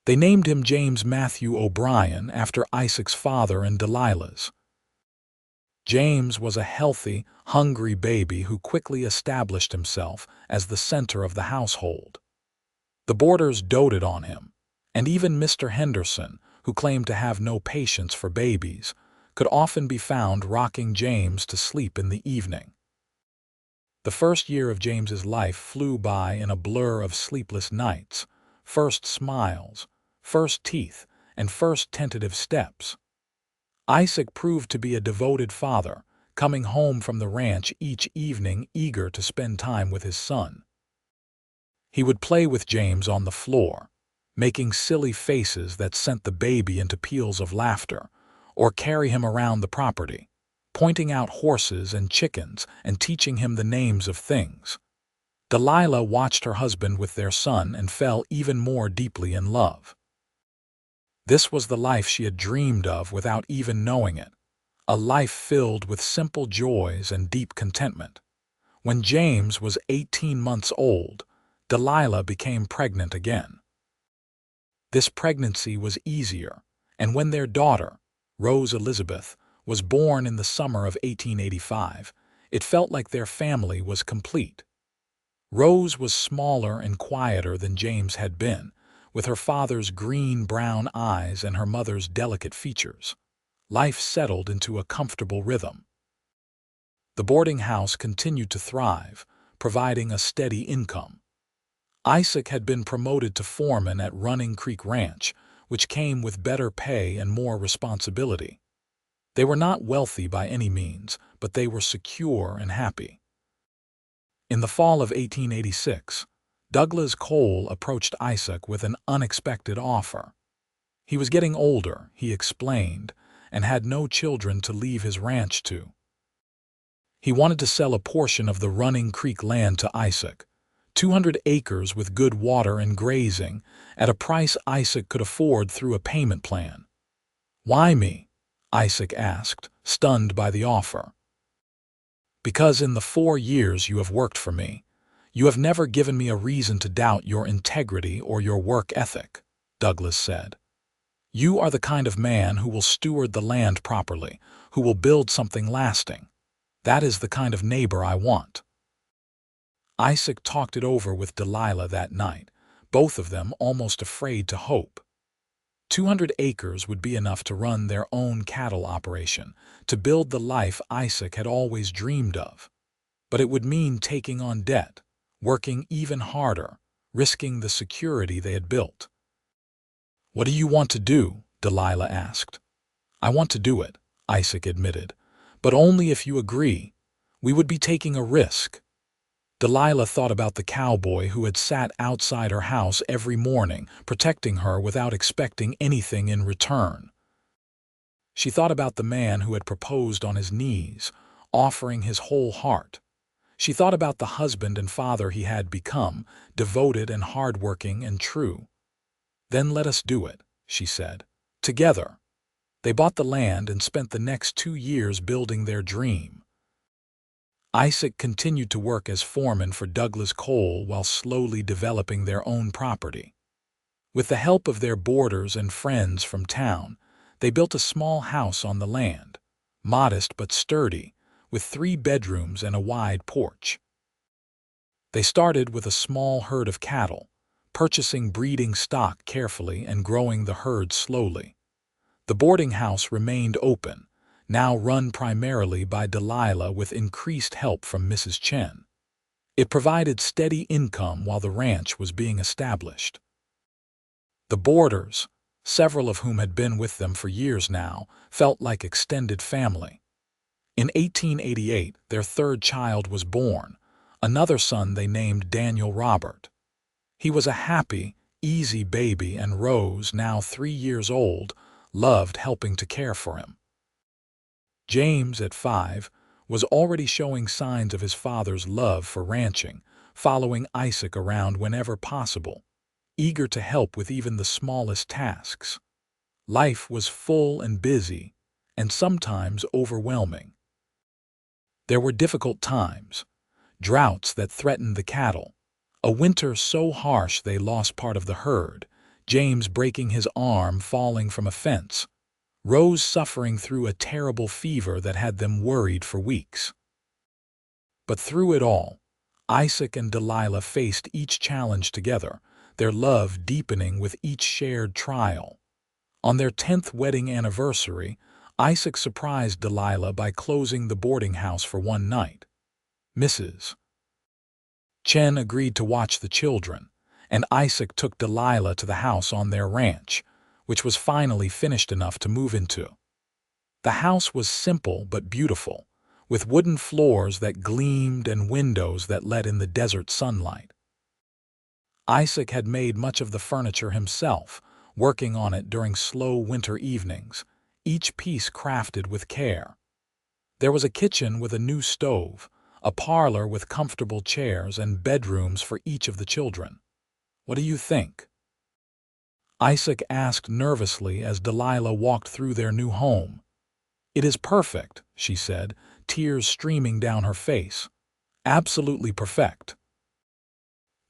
They named him James Matthew O'Brien after Isaac's father and Delilah's. James was a healthy, hungry baby who quickly established himself as the center of the household. The boarders doted on him, and even Mr. Henderson, who claimed to have no patience for babies, could often be found rocking James to sleep in the evening. The first year of James's life flew by in a blur of sleepless nights, first smiles, first teeth, and first tentative steps. Isaac proved to be a devoted father, coming home from the ranch each evening eager to spend time with his son. He would play with James on the floor, making silly faces that sent the baby into peals of laughter, or carry him around the property, pointing out horses and chickens and teaching him the names of things. Delilah watched her husband with their son and fell even more deeply in love. This was the life she had dreamed of without even knowing it, a life filled with simple joys and deep contentment. When James was 18 months old, Delilah became pregnant again. This pregnancy was easier, and when their daughter, Rose Elizabeth, was born in the summer of 1885, it felt like their family was complete. Rose was smaller and quieter than James had been, with her father's green-brown eyes and her mother's delicate features. Life settled into a comfortable rhythm. The boarding house continued to thrive, providing a steady income. Isaac had been promoted to foreman at Running Creek Ranch, which came with better pay and more responsibility. They were not wealthy by any means, but they were secure and happy. In the fall of 1886, Douglas Cole approached Isaac with an unexpected offer. He was getting older, he explained, and had no children to leave his ranch to. He wanted to sell a portion of the Running Creek land to Isaac, 200 acres with good water and grazing, at a price Isaac could afford through a payment plan. "Why me?" Isaac asked, stunned by the offer. "Because in the 4 years you have worked for me, you have never given me a reason to doubt your integrity or your work ethic," Douglas said. "You are the kind of man who will steward the land properly, who will build something lasting. That is the kind of neighbor I want." Isaac talked it over with Delilah that night, both of them almost afraid to hope. 200 acres would be enough to run their own cattle operation, to build the life Isaac had always dreamed of. But it would mean taking on debt, working even harder, risking the security they had built. "What do you want to do?" Delilah asked. "I want to do it," Isaac admitted, "but only if you agree. We would be taking a risk." Delilah thought about the cowboy who had sat outside her house every morning, protecting her without expecting anything in return. She thought about the man who had proposed on his knees, offering his whole heart. She thought about the husband and father he had become, devoted and hardworking and true. "Then let us do it," she said. "Together." They bought the land and spent the next 2 years building their dream. Isaac continued to work as foreman for Douglas Cole while slowly developing their own property. With the help of their boarders and friends from town, they built a small house on the land, modest but sturdy, with 3 bedrooms and a wide porch. They started with a small herd of cattle, purchasing breeding stock carefully and growing the herd slowly. The boarding house remained open, now run primarily by Delilah with increased help from Mrs. Chen. It provided steady income while the ranch was being established. The boarders, several of whom had been with them for years now, felt like extended family. In 1888, their 3rd child was born, another son they named Daniel Robert. He was a happy, easy baby, and Rose, now 3 years old, loved helping to care for him. James, at 5, was already showing signs of his father's love for ranching, following Isaac around whenever possible, eager to help with even the smallest tasks. Life was full and busy, and sometimes overwhelming. There were difficult times, droughts that threatened the cattle, a winter so harsh they lost part of the herd, James breaking his arm falling from a fence, Rose suffering through a terrible fever that had them worried for weeks. But through it all, Isaac and Delilah faced each challenge together, their love deepening with each shared trial. On their 10th wedding anniversary, Isaac surprised Delilah by closing the boarding house for one night. Mrs. Chen agreed to watch the children, and Isaac took Delilah to the house on their ranch, which was finally finished enough to move into. The house was simple but beautiful, with wooden floors that gleamed and windows that let in the desert sunlight. Isaac had made much of the furniture himself, working on it during slow winter evenings, each piece crafted with care. There was a kitchen with a new stove, a parlor with comfortable chairs, and bedrooms for each of the children. "What do you think?" Isaac asked nervously as Delilah walked through their new home. "It is perfect," she said, tears streaming down her face. "Absolutely perfect."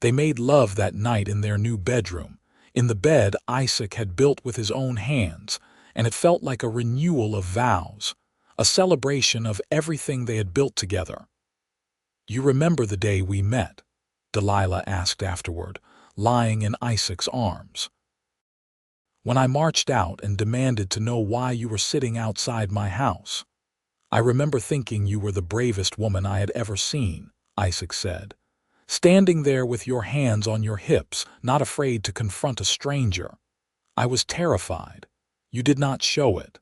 They made love that night in their new bedroom, in the bed Isaac had built with his own hands, and it felt like a renewal of vows, a celebration of everything they had built together. "You remember the day we met?" Delilah asked afterward, lying in Isaac's arms. "When I marched out and demanded to know why you were sitting outside my house. I remember thinking you were the bravest woman I had ever seen," Isaac said. "Standing there with your hands on your hips, not afraid to confront a stranger. I was terrified. You did not show it."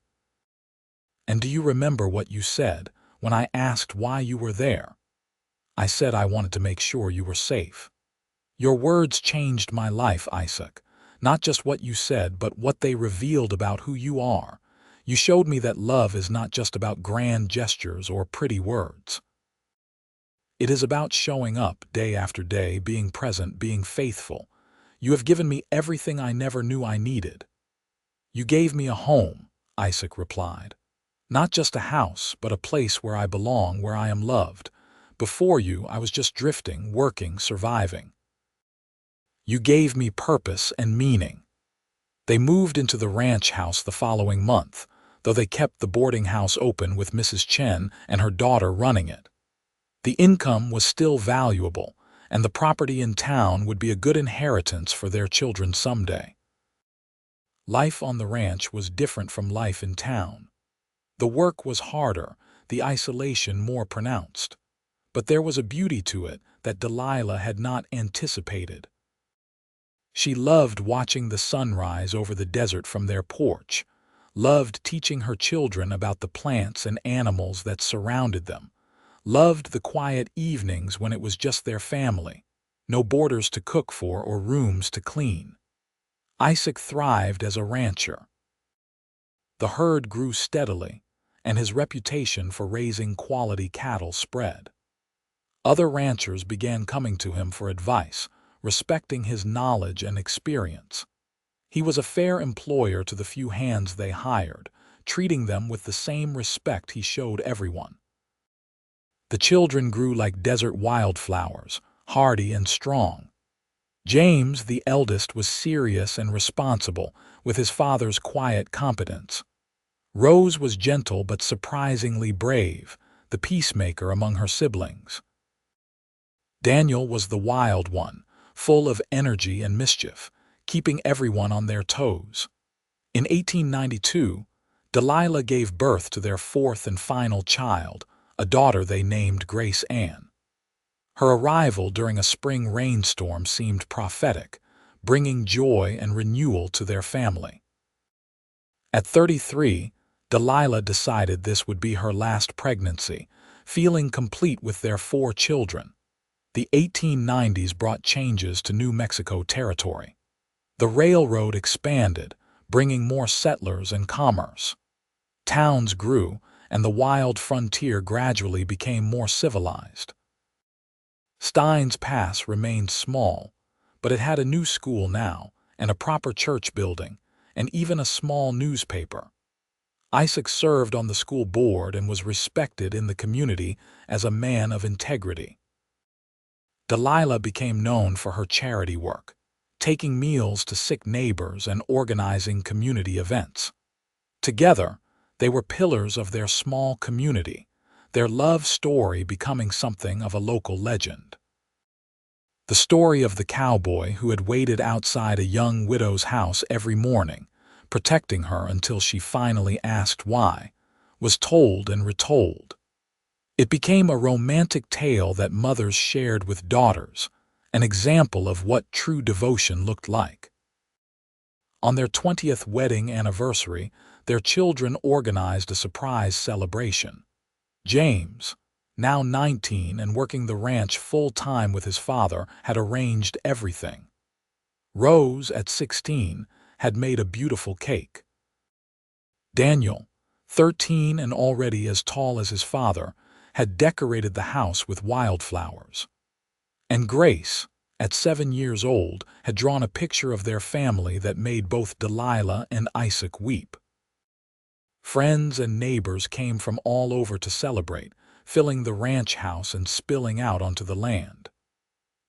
"And do you remember what you said when I asked why you were there?" "I said I wanted to make sure you were safe." "Your words changed my life, Isaac. Not just what you said, but what they revealed about who you are. You showed me that love is not just about grand gestures or pretty words. It is about showing up day after day, being present, being faithful. You have given me everything I never knew I needed." "You gave me a home," Isaac replied. "Not just a house, but a place where I belong, where I am loved. Before you, I was just drifting, working, surviving. You gave me purpose and meaning." They moved into the ranch house the following month, though they kept the boarding house open with Mrs. Chen and her daughter running it. The income was still valuable, and the property in town would be a good inheritance for their children someday. Life on the ranch was different from life in town. The work was harder, the isolation more pronounced. But there was a beauty to it that Delilah had not anticipated. She loved watching the sunrise over the desert from their porch, loved teaching her children about the plants and animals that surrounded them, loved the quiet evenings when it was just their family, no boarders to cook for or rooms to clean. Isaac thrived as a rancher. The herd grew steadily, and his reputation for raising quality cattle spread. Other ranchers began coming to him for advice, respecting his knowledge and experience. He was a fair employer to the few hands they hired, treating them with the same respect he showed everyone. The children grew like desert wildflowers, hardy and strong. James, the eldest, was serious and responsible, with his father's quiet competence. Rose was gentle but surprisingly brave, the peacemaker among her siblings. Daniel was the wild one, full of energy and mischief, keeping everyone on their toes. In 1892, Delilah gave birth to their fourth and final child, a daughter they named Grace Ann. Her arrival during a spring rainstorm seemed prophetic, bringing joy and renewal to their family. At 33, Delilah decided this would be her last pregnancy, feeling complete with their 4 children. The 1890s brought changes to New Mexico territory. The railroad expanded, bringing more settlers and commerce. Towns grew, and the wild frontier gradually became more civilized. Steins Pass remained small, but it had a new school now, and a proper church building, and even a small newspaper. Isaac served on the school board and was respected in the community as a man of integrity. Delilah became known for her charity work, taking meals to sick neighbors and organizing community events. Together, they were pillars of their small community, their love story becoming something of a local legend. The story of the cowboy who had waited outside a young widow's house every morning, protecting her until she finally asked why, was told and retold. It became a romantic tale that mothers shared with daughters, an example of what true devotion looked like. On their 20th wedding anniversary, their children organized a surprise celebration. James, now 19 and working the ranch full-time with his father, had arranged everything. Rose, at 16, had made a beautiful cake. Daniel, 13 and already as tall as his father, had decorated the house with wildflowers. And Grace, at 7 years old, had drawn a picture of their family that made both Delilah and Isaac weep. Friends and neighbors came from all over to celebrate, filling the ranch house and spilling out onto the land.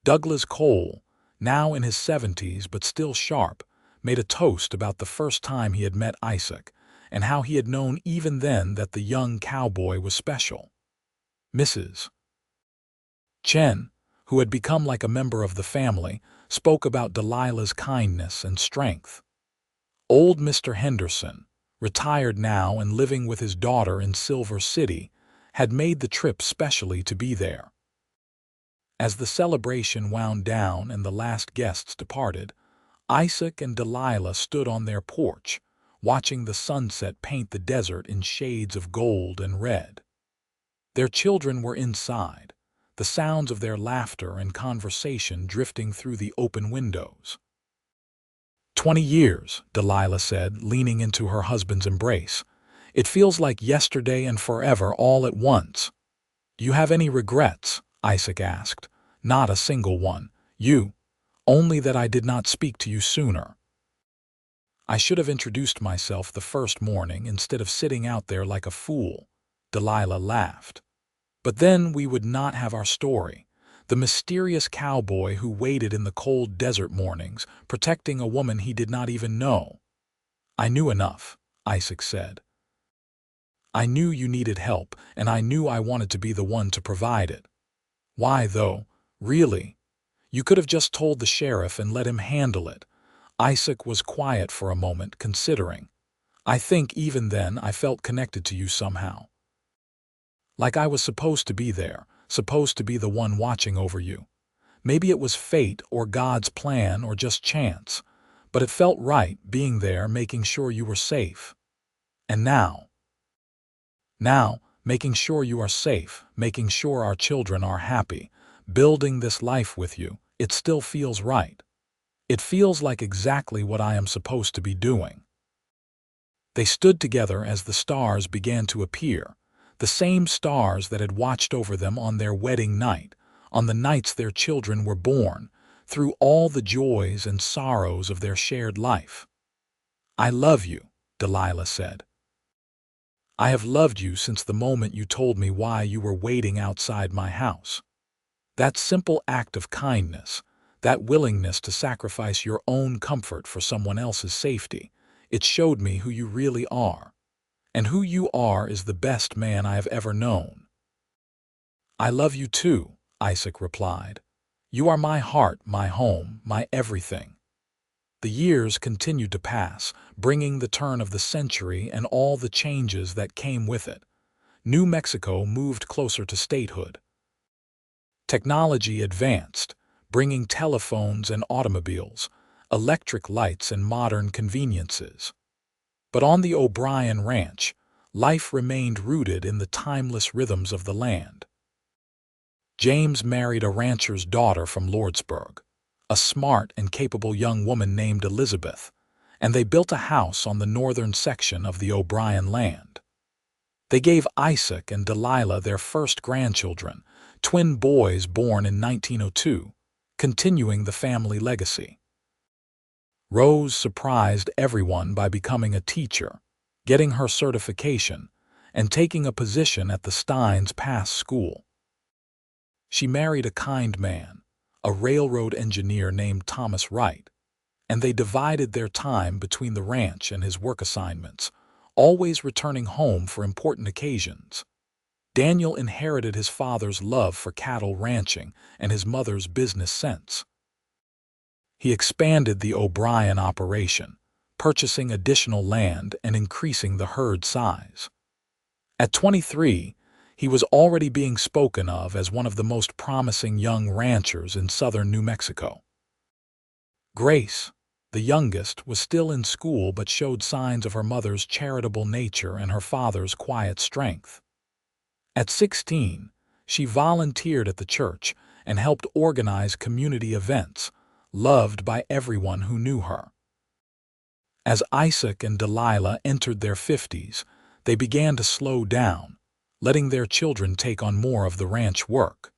Douglas Cole, now in his 70s but still sharp, made a toast about the first time he had met Isaac and how he had known even then that the young cowboy was special. Mrs. Chen, who had become like a member of the family, spoke about Delilah's kindness and strength. Old Mr. Henderson, retired now and living with his daughter in Silver City, had made the trip specially to be there. As the celebration wound down and the last guests departed, Isaac and Delilah stood on their porch, watching the sunset paint the desert in shades of gold and red. Their children were inside, the sounds of their laughter and conversation drifting through the open windows. 20 years, Delilah said, leaning into her husband's embrace. It feels like yesterday and forever all at once. Do you have any regrets? Isaac asked. Not a single one. You. Only that I did not speak to you sooner. I should have introduced myself the first morning instead of sitting out there like a fool. Delilah laughed. But then we would not have our story. The mysterious cowboy who waited in the cold desert mornings, protecting a woman he did not even know. I knew enough, Isaac said. I knew you needed help, and I knew I wanted to be the one to provide it. Why, though? Really? You could have just told the sheriff and let him handle it. Isaac was quiet for a moment, considering. I think even then I felt connected to you somehow. Like I was supposed to be there, supposed to be the one watching over you. Maybe it was fate or God's plan or just chance, but it felt right being there, making sure you were safe. And now, making sure you are safe, making sure our children are happy, building this life with you, it still feels right. It feels like exactly what I am supposed to be doing. They stood together as the stars began to appear, the same stars that had watched over them on their wedding night, on the nights their children were born, through all the joys and sorrows of their shared life. I love you, Delilah said. I have loved you since the moment you told me why you were waiting outside my house. That simple act of kindness, that willingness to sacrifice your own comfort for someone else's safety, it showed me who you really are. And who you are is the best man I have ever known. I love you too, Isaac replied. You are my heart, my home, my everything. The years continued to pass, bringing the turn of the century and all the changes that came with it. New Mexico moved closer to statehood. Technology advanced, bringing telephones and automobiles, electric lights and modern conveniences. But on the O'Brien Ranch, life remained rooted in the timeless rhythms of the land. James married a rancher's daughter from Lordsburg, a smart and capable young woman named Elizabeth, and they built a house on the northern section of the O'Brien land. They gave Isaac and Delilah their first grandchildren, twin boys born in 1902, continuing the family legacy. Rose surprised everyone by becoming a teacher, getting her certification, and taking a position at the Steins Pass school. She married a kind man, a railroad engineer named Thomas Wright, and they divided their time between the ranch and his work assignments, always returning home for important occasions. Daniel inherited his father's love for cattle ranching and his mother's business sense. He expanded the O'Brien operation, purchasing additional land and increasing the herd size. At 23, he was already being spoken of as one of the most promising young ranchers in southern New Mexico. Grace, the youngest, was still in school but showed signs of her mother's charitable nature and her father's quiet strength. At 16, she volunteered at the church and helped organize community events, loved by everyone who knew her. As Isaac and Delilah entered their 50s, they began to slow down, letting their children take on more of the ranch work.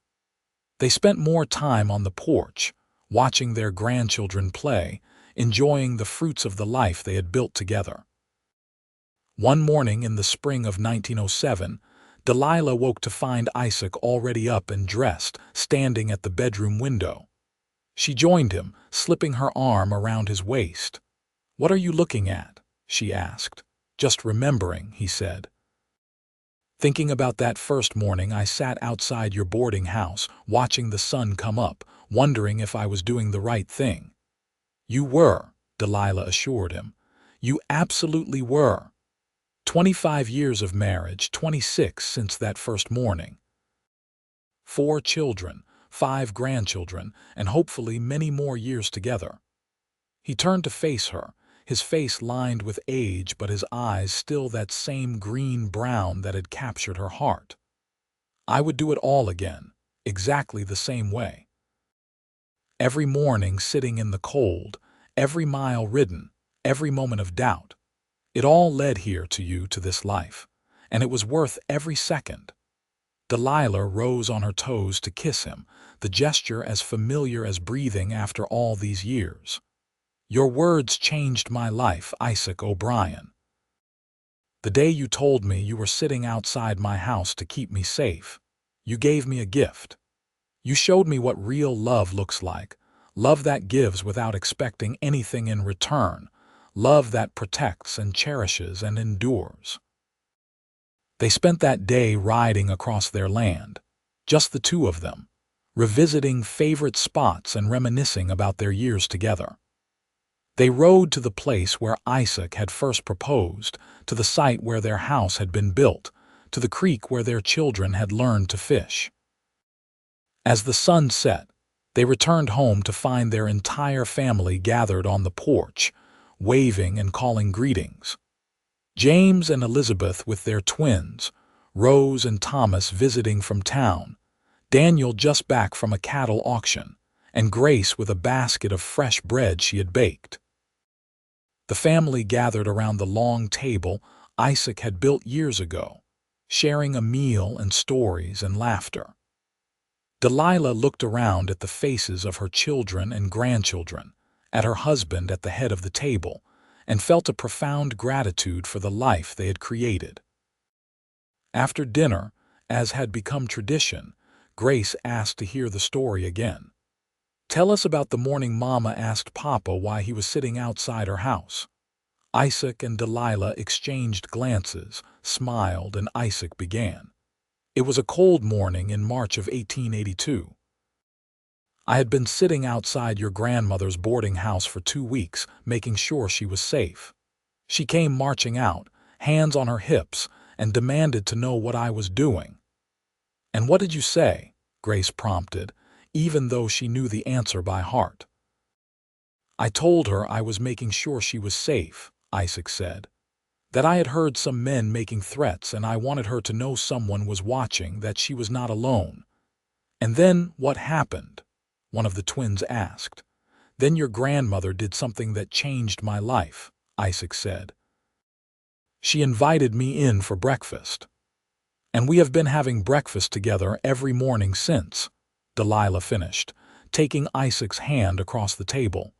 They spent more time on the porch, watching their grandchildren play, enjoying the fruits of the life they had built together. One morning in the spring of 1907, Delilah woke to find Isaac already up and dressed, standing at the bedroom window. She joined him, slipping her arm around his waist. "What are you looking at?" she asked. "Just remembering," he said. "Thinking about that first morning I sat outside your boarding house, watching the sun come up, wondering if I was doing the right thing." "You were," Delilah assured him. "You absolutely were. 25 years of marriage, 26 since that first morning. 4 children, 5 grandchildren, and hopefully many more years together." He turned to face her, his face lined with age but his eyes still that same green-brown that had captured her heart. "I would do it all again, exactly the same way. Every morning sitting in the cold, every mile ridden, every moment of doubt. It all led here to you, to this life, and it was worth every second." Delilah rose on her toes to kiss him, the gesture as familiar as breathing after all these years. "Your words changed my life, Isaac O'Brien. The day you told me you were sitting outside my house to keep me safe, you gave me a gift. You showed me what real love looks like, love that gives without expecting anything in return, love that protects and cherishes and endures." They spent that day riding across their land, just the two of them, revisiting favorite spots and reminiscing about their years together. They rode to the place where Isaac had first proposed, to the site where their house had been built, to the creek where their children had learned to fish. As the sun set, they returned home to find their entire family gathered on the porch, waving and calling greetings. James and Elizabeth with their twins, Rose and Thomas visiting from town, Daniel just back from a cattle auction, and Grace with a basket of fresh bread she had baked. The family gathered around the long table Isaac had built years ago, sharing a meal and stories and laughter. Delilah looked around at the faces of her children and grandchildren, at her husband at the head of the table, and felt a profound gratitude for the life they had created. After dinner, as had become tradition, Grace asked to hear the story again. "Tell us about the morning Mama asked Papa why he was sitting outside her house." Isaac and Delilah exchanged glances, smiled, and Isaac began. "It was a cold morning in March of 1882. I had been sitting outside your grandmother's boarding house for 2 weeks, making sure she was safe. She came marching out, hands on her hips, and demanded to know what I was doing." "And what did you say?" Grace prompted, even though she knew the answer by heart. "I told her I was making sure she was safe," Isaac said. "That I had heard some men making threats and I wanted her to know someone was watching, that she was not alone." "And then what happened?" one of the twins asked. "Then your grandmother did something that changed my life," Isaac said. "She invited me in for breakfast. And we have been having breakfast together every morning since," Delilah finished, taking Isaac's hand across the table.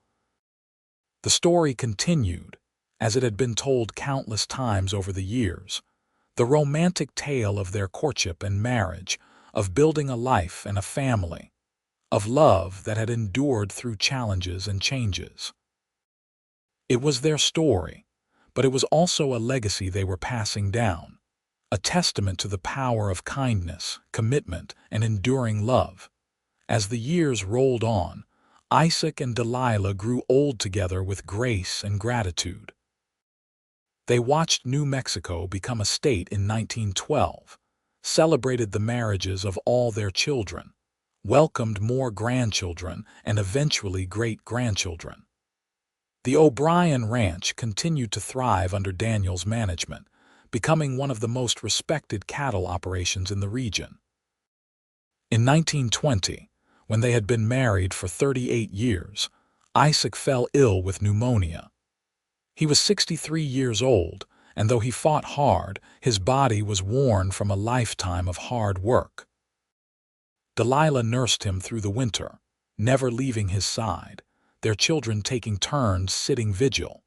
The story continued, as it had been told countless times over the years, the romantic tale of their courtship and marriage, of building a life and a family, of love that had endured through challenges and changes. It was their story, but it was also a legacy they were passing down, a testament to the power of kindness, commitment, and enduring love. As the years rolled on, Isaac and Delilah grew old together with grace and gratitude. They watched New Mexico become a state in 1912, celebrated the marriages of all their children, welcomed more grandchildren and eventually great-grandchildren. The O'Brien Ranch continued to thrive under Daniel's management, becoming one of the most respected cattle operations in the region. In 1920, when they had been married for 38 years, Isaac fell ill with pneumonia. He was 63 years old, and though he fought hard, his body was worn from a lifetime of hard work. Delilah nursed him through the winter, never leaving his side, their children taking turns sitting vigil.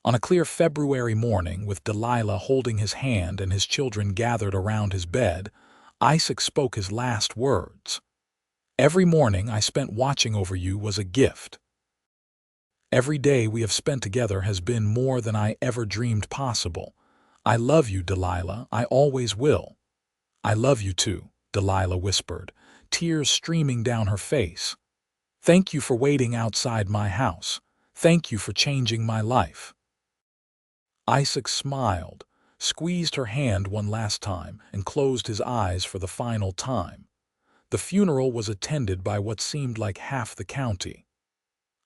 On a clear February morning, with Delilah holding his hand and his children gathered around his bed, Isaac spoke his last words. "Every morning I spent watching over you was a gift. Every day we have spent together has been more than I ever dreamed possible. I love you, Delilah. I always will." "I love you too," Delilah whispered, tears streaming down her face. "Thank you for waiting outside my house. Thank you for changing my life." Isaac smiled, squeezed her hand one last time, and closed his eyes for the final time. The funeral was attended by what seemed like half the county.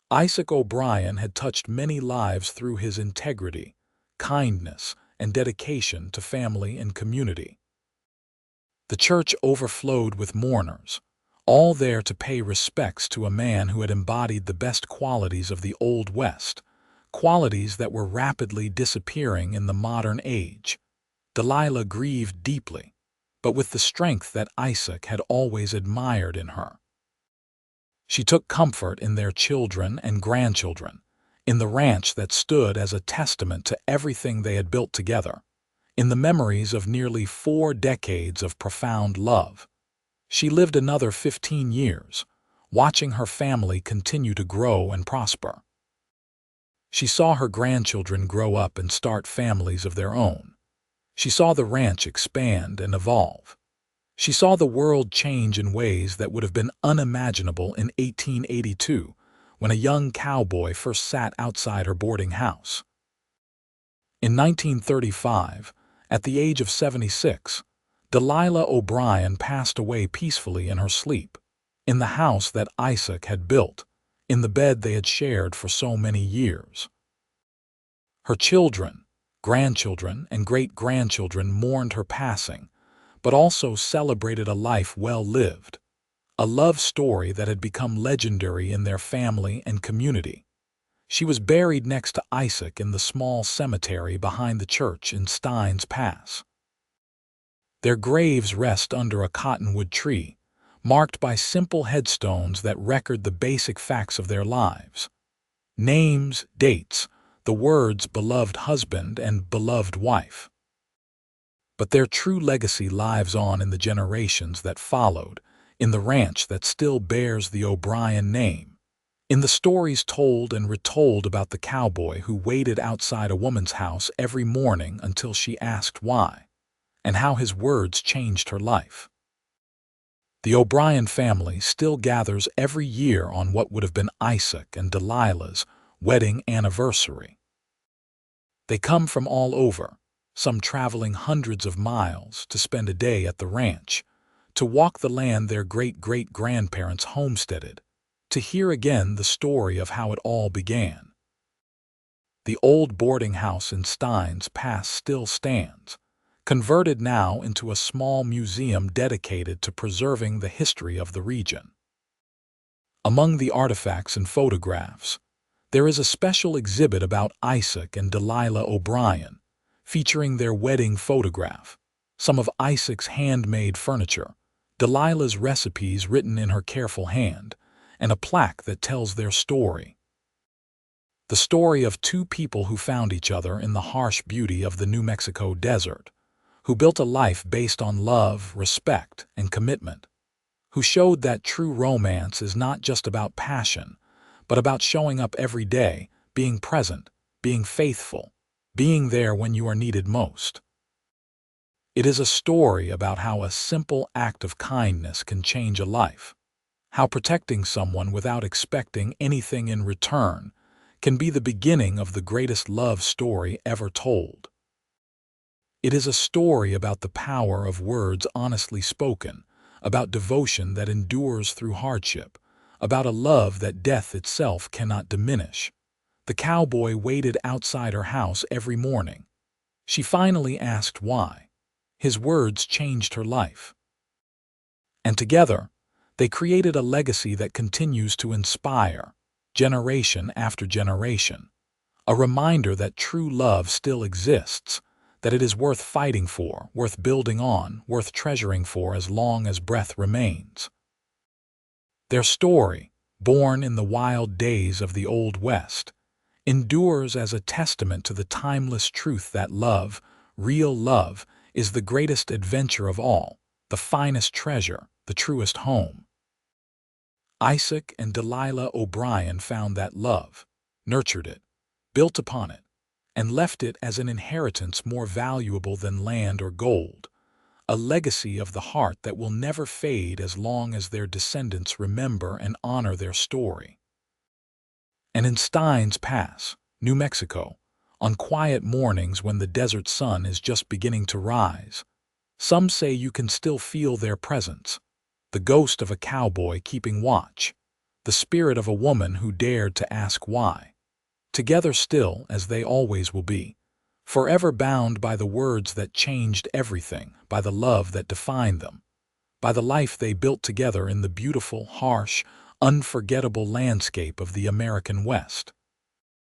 Isaac O'Brien had touched many lives through his integrity, kindness, and dedication to family and community. The church overflowed with mourners, all there to pay respects to a man who had embodied the best qualities of the Old West, qualities that were rapidly disappearing in the modern age. Delilah grieved deeply, but with the strength that Isaac had always admired in her. She took comfort in their children and grandchildren, in the ranch that stood as a testament to everything they had built together, in the memories of nearly 4 decades of profound love. She lived another 15 years, watching her family continue to grow and prosper. She saw her grandchildren grow up and start families of their own. She saw the ranch expand and evolve. She saw the world change in ways that would have been unimaginable in 1882, when a young cowboy first sat outside her boarding house. In 1935, at the age of 76, Delilah O'Brien passed away peacefully in her sleep, in the house that Isaac had built, in the bed they had shared for so many years. Her children, grandchildren, and great-grandchildren mourned her passing, but also celebrated a life well lived, a love story that had become legendary in their family and community. She was buried next to Isaac in the small cemetery behind the church in Steins Pass. Their graves rest under a cottonwood tree, marked by simple headstones that record the basic facts of their lives. Names, dates, the words beloved husband and beloved wife. But their true legacy lives on in the generations that followed, in the ranch that still bears the O'Brien name, in the stories told and retold about the cowboy who waited outside a woman's house every morning until she asked why, and how his words changed her life. The O'Brien family still gathers every year on what would have been Isaac and Delilah's wedding anniversary. They come from all over, some traveling hundreds of miles to spend a day at the ranch, to walk the land their great-great-grandparents homesteaded, to hear again the story of how it all began. The old boarding house in Steins Pass still stands, converted now into a small museum dedicated to preserving the history of the region. Among the artifacts and photographs, there is a special exhibit about Isaac and Delilah O'Brien, featuring their wedding photograph, some of Isaac's handmade furniture, Delilah's recipes written in her careful hand, and a plaque that tells their story. The story of 2 people who found each other in the harsh beauty of the New Mexico desert, who built a life based on love, respect, and commitment, who showed that true romance is not just about passion, but about showing up every day, being present, being faithful, being there when you are needed most. It is a story about how a simple act of kindness can change a life, how protecting someone without expecting anything in return can be the beginning of the greatest love story ever told. It is a story about the power of words honestly spoken, about devotion that endures through hardship, about a love that death itself cannot diminish. The cowboy waited outside her house every morning. She finally asked why. His words changed her life. And together, they created a legacy that continues to inspire, generation after generation, a reminder that true love still exists, that it is worth fighting for, worth building on, worth treasuring for as long as breath remains. Their story, born in the wild days of the Old West, endures as a testament to the timeless truth that love, real love, is the greatest adventure of all, the finest treasure, the truest home. Isaac and Delilah O'Brien found that love, nurtured it, built upon it, and left it as an inheritance more valuable than land or gold, a legacy of the heart that will never fade as long as their descendants remember and honor their story. And in Steins Pass, New Mexico, on quiet mornings when the desert sun is just beginning to rise, some say you can still feel their presence, the ghost of a cowboy keeping watch, the spirit of a woman who dared to ask why. Together still, as they always will be, forever bound by the words that changed everything, by the love that defined them, by the life they built together in the beautiful, harsh, unforgettable landscape of the American West.